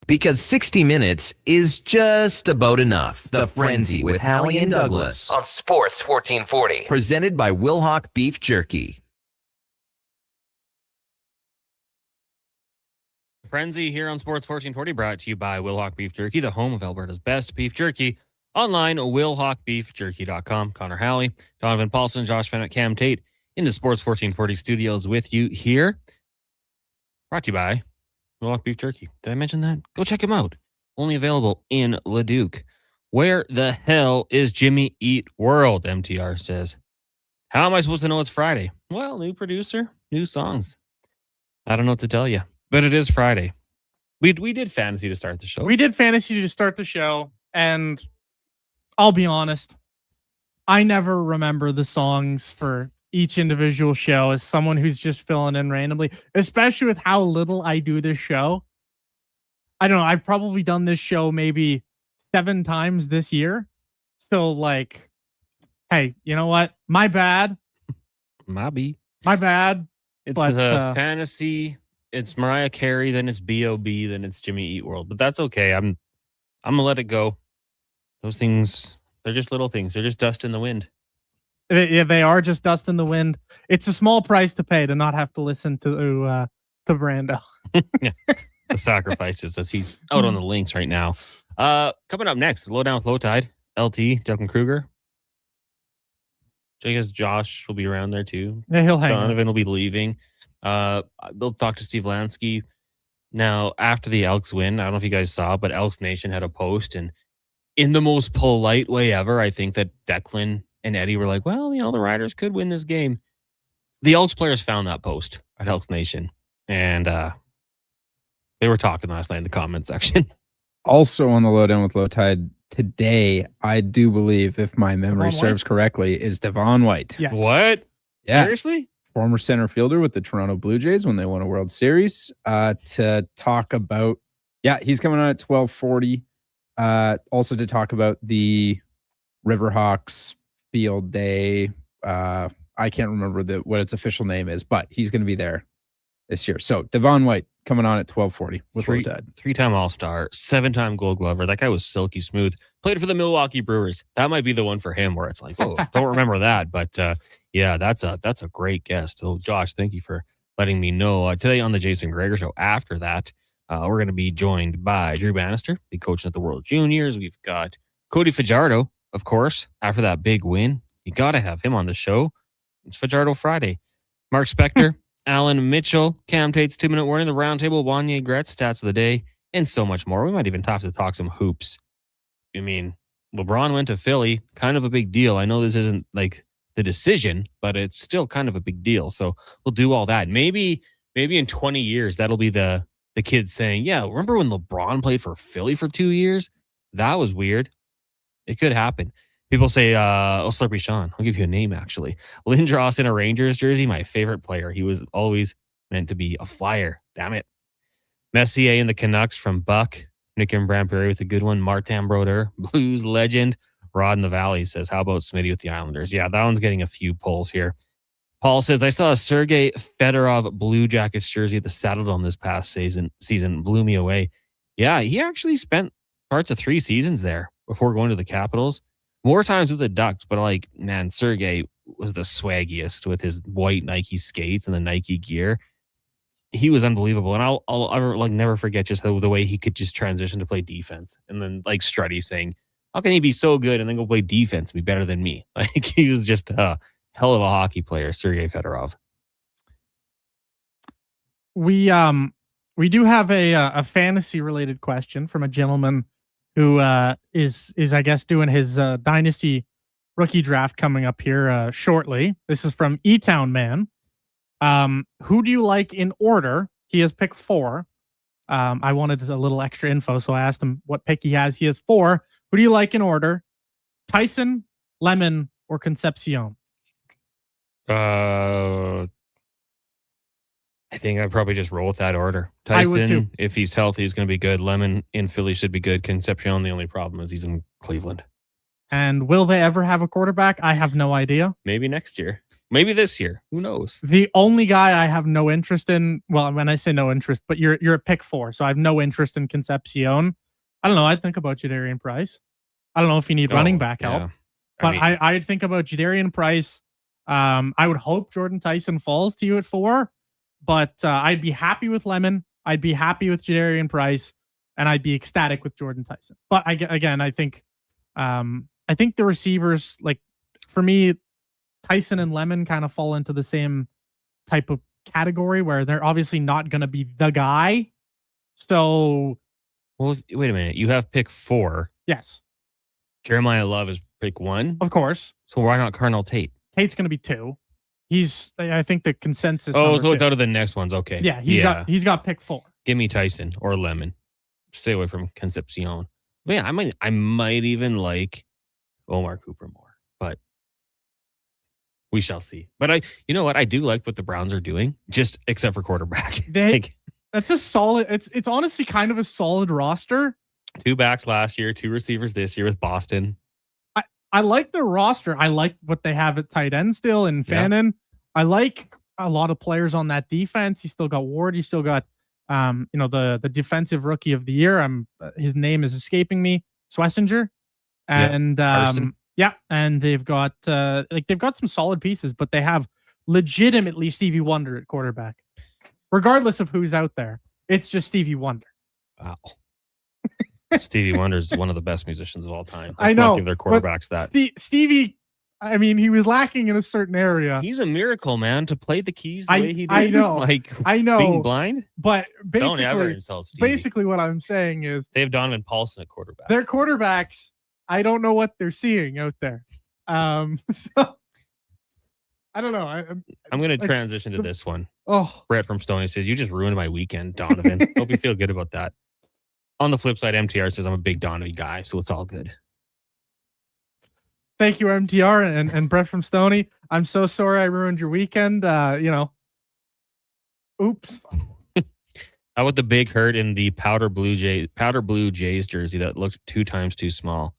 Because 60 minutes is just about enough. The Frenzy with Halley and Douglas on Sports 1440. Presented by Wilhauk Beef Jerky. Frenzy here on Sports 1440, brought to you by Wilhauk Beef Jerky, the home of Alberta's best beef jerky. Online, wilhaukbeefjerky.com. Connor Halley, Donovan Paulson, Josh Fennett, Cam Tate in the Sports 1440 studios with you here. Brought to you by Wilhauk Beef Jerky. Did I mention that? Go check them out. Only available in Leduc. Where the hell is Jimmy Eat World? MTR says. How am I supposed to know it's Friday? Well, new producer, new songs. I don't know what to tell you, but it is Friday. We did fantasy to start the show. We did fantasy to start the show, and I'll be honest, I never remember the songs for each individual show as someone who's just filling in randomly, especially with how little I do this show. I don't know. I've probably done this show maybe 7 times this year. So, like, hey, you know what? My bad. My bad. It's but fantasy. It's Mariah Carey, then it's B.O.B., then it's Jimmy Eat World. But that's okay. I'm gonna let it go. Those things, they're just little things. They're just dust in the wind. Yeah, they are just dust in the wind. It's a small price to pay to not have to listen to Brando. Yeah. The sacrifices as he's out on the links right now. Coming up next, Lowdown with Low Tide. LT, Duncan Kruger. I guess Josh will be around there too. Yeah, he'll hang Donovan will be leaving. They'll talk to Steve Lansky. Now, after the Elks win, I don't know if you guys saw, but Elks Nation had a post, and in the most polite way ever, I think that Declan and Eddie were like, well, the Riders could win this game. The Elks players found that post at Elks Nation, and they were talking last night in the comment section. Also on the Lowdown with Low Tide today, I do believe, if my memory serves correctly, is Devon White. Yes. What? Yeah. Seriously? Former center fielder with the Toronto Blue Jays when they won a World Series. To talk about, he's coming on at 12:40. Also to talk about the Riverhawks field day. I can't remember what its official name is, but he's going to be there this year. So Devon White coming on at 12:40 with Low Tide. 3-time All-Star, 7-time Gold Glover. That guy was silky smooth. Played for the Milwaukee Brewers. That might be the one for him where it's like, oh, don't remember that. But yeah, that's a great guest. So Josh, thank you for letting me know. Today on the Jason Greger Show, after that, we're going to be joined by Drew Bannister, the coach at the World Juniors. We've got Cody Fajardo, of course, after that big win. You got to have him on the show. It's Fajardo Friday. Mark Spector, Alan Mitchell, Cam Tate's 2-minute warning, the roundtable, Wanye Gretz, stats of the day, and so much more. We might even have to talk some hoops. I mean, LeBron went to Philly, kind of a big deal. I know this isn't like the decision, but it's still kind of a big deal. So we'll do all that. Maybe in 20 years, that'll be the kids saying, yeah, remember when LeBron played for Philly for 2 years? That was weird. It could happen. People say, Slurpee Sean. I'll give you a name, actually. Lindros in a Rangers jersey, my favorite player. He was always meant to be a Flyer. Damn it. Messier and the Canucks from Buck. Nick and Bramperry with a good one. Martin Brodeur, Blues legend. Rod in the Valley says, how about Smitty with the Islanders? Yeah, that one's getting a few polls here. Paul says, I saw a Sergei Fedorov Blue Jackets jersey at the Saddledome this past season. Blew me away. Yeah, he actually spent parts of 3 seasons there before going to the Capitals. More times with the Ducks, but like, man, Sergei was the swaggiest with his white Nike skates and the Nike gear. He was unbelievable. And I'll ever never forget just the way he could just transition to play defense. And then like Strutty saying, how can he be so good and then go play defense and be better than me? Like, he was just a hell of a hockey player, Sergei Fedorov. We do have a fantasy related question from a gentleman who is I guess doing his dynasty rookie draft coming up here shortly. This is from E-Town Man. Who do you like in order? He has picked 4. I wanted a little extra info, so I asked him what pick he has. He has 4. Who do you like in order? Tyson, Lemon, or Concepcion? I think I'd probably just roll with that order. Tyson, if he's healthy, he's going to be good. Lemon in Philly should be good. Concepcion, the only problem is he's in Cleveland. And will they ever have a quarterback? I have no idea. Maybe next year. Maybe this year. Who knows? The only guy I have no interest in, well, when I say no interest, but you're at pick 4, so I have no interest in Concepcion. I don't know. I'd think about Jadarian Price. I don't know if you need running back help, but I'd think about Jadarian Price. I would hope Jordan Tyson falls to you at 4, but I'd be happy with Lemon. I'd be happy with Jadarian Price, and I'd be ecstatic with Jordan Tyson. But I think the receivers, like for me, Tyson and Lemon kind of fall into the same type of category where they're obviously not going to be the guy. So, well, wait a minute. You have pick 4. Yes. Jeremiah Love is pick 1. Of course. So why not Carnell Tate? Tate's going to be 2. I think the consensus. Oh, so it's out of the next ones. Okay. Yeah, he's got pick 4. Give me Tyson or Lemon. Stay away from Concepcion. But yeah, I might even like Omar Cooper more, but we shall see. But you know what? I do like what the Browns are doing, just except for quarterback. That's a solid. It's honestly kind of a solid roster. 2 backs last year, 2 receivers this year with Boston. I like their roster. I like what they have at tight end still in Fannin. I like a lot of players on that defense. You still got Ward. You still got the defensive rookie of the year. His name is escaping me. Swessinger. And and they've got some solid pieces, but they have legitimately Stevie Wonder at quarterback. Regardless of who's out there, it's just Stevie Wonder. Wow. Stevie Wonder is one of the best musicians of all time. I know. Not give their quarterbacks that. Stevie, I mean, he was lacking in a certain area. He's a miracle, man, to play the keys the way he did. I know. I know. Being blind? But don't ever insult Stevie. Basically, what I'm saying is they have Donovan Paulson at quarterback. Their quarterbacks, I don't know what they're seeing out there. So I don't know. I'm going to transition to this one. Oh, Brett from Stoney says, "You just ruined my weekend, Donovan." Hope you feel good about that. On the flip side, MTR says, "I'm a big Donovan guy, so it's all good." Thank you, MTR and Brett from Stoney. I'm so sorry I ruined your weekend. Oops. How about the big hurt in the powder blue Jays jersey that looked 2 times too small?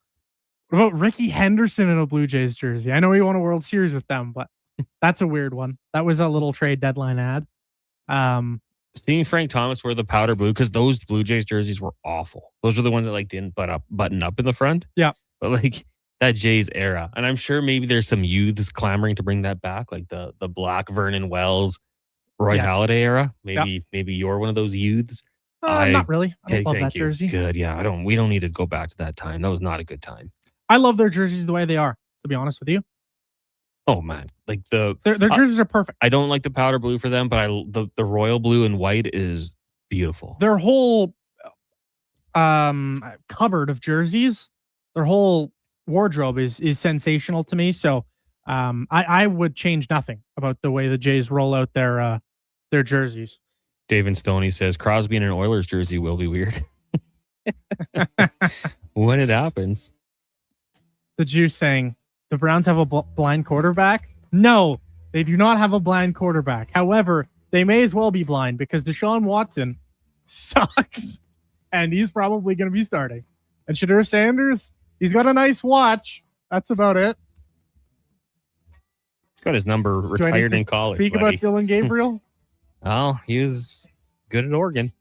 What about Ricky Henderson in a Blue Jays jersey? I know he won a World Series with them, but that's a weird one. That was a little trade deadline ad. Seeing Frank Thomas wear the powder blue, because those Blue Jays jerseys were awful. Those were the ones that didn't button up in the front. Yeah. But that Jays era. And I'm sure maybe there's some youths clamoring to bring that back, like the Black Vernon Wells, Roy Halladay era. Maybe you're one of those youths. Not really. I don't love that jersey. Good. Yeah. We don't need to go back to that time. That was not a good time. I love their jerseys the way they are, to be honest with you. Oh man, their jerseys are perfect. I don't like the powder blue for them, but the royal blue and white is beautiful. Their whole cupboard of jerseys, their whole wardrobe is sensational to me. So I would change nothing about the way the Jays roll out their jerseys. David Stoney says Crosby in an Oilers jersey will be weird when it happens. The Juice saying, the Browns have a blind quarterback? No, they do not have a blind quarterback. However, they may as well be blind because Deshaun Watson sucks, and he's probably going to be starting. And Shedeur Sanders, he's got a nice watch. That's about it. He's got his number retired in college. Speak about Dylan Gabriel? Oh, he was good at Oregon.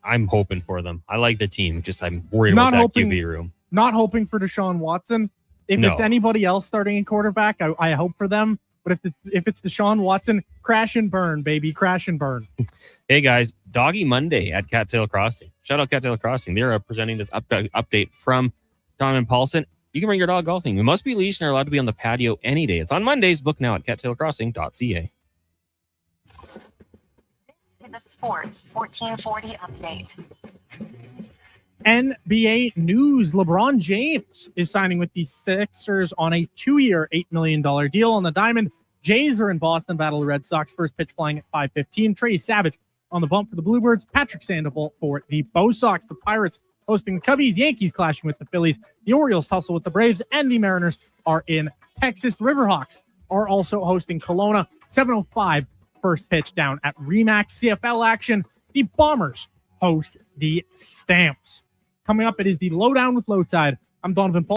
I'm hoping for them. I like the team. Just I'm worried about that QB room. Not hoping for Deshaun Watson. If it's anybody else starting in quarterback, I hope for them. But if it's Deshaun Watson, crash and burn, baby. Crash and burn. Hey, guys. Doggy Monday at Cattail Crossing. Shout out Cattail Crossing. They're presenting this update from Donovan Paulson. You can bring your dog golfing. We must be leashed and are allowed to be on the patio any day. It's on Mondays. Book now at cattailcrossing.ca. This is a Sports 1440 update. NBA news. LeBron James is signing with the Sixers on a 2-year, $8 million deal on the diamond. Jays are in Boston, battle the Red Sox. First pitch flying at 5:15. Trey Savage on the bump for the Bluebirds. Patrick Sandoval for the Bo Sox. The Pirates hosting the Cubbies. Yankees clashing with the Phillies. The Orioles tussle with the Braves. And the Mariners are in Texas. The Riverhawks are also hosting Kelowna. 7:05 first pitch down at Remax. CFL action. The Bombers host the Stamps. Coming up, it is the Lowdown with Low Tide. I'm Donovan Paul.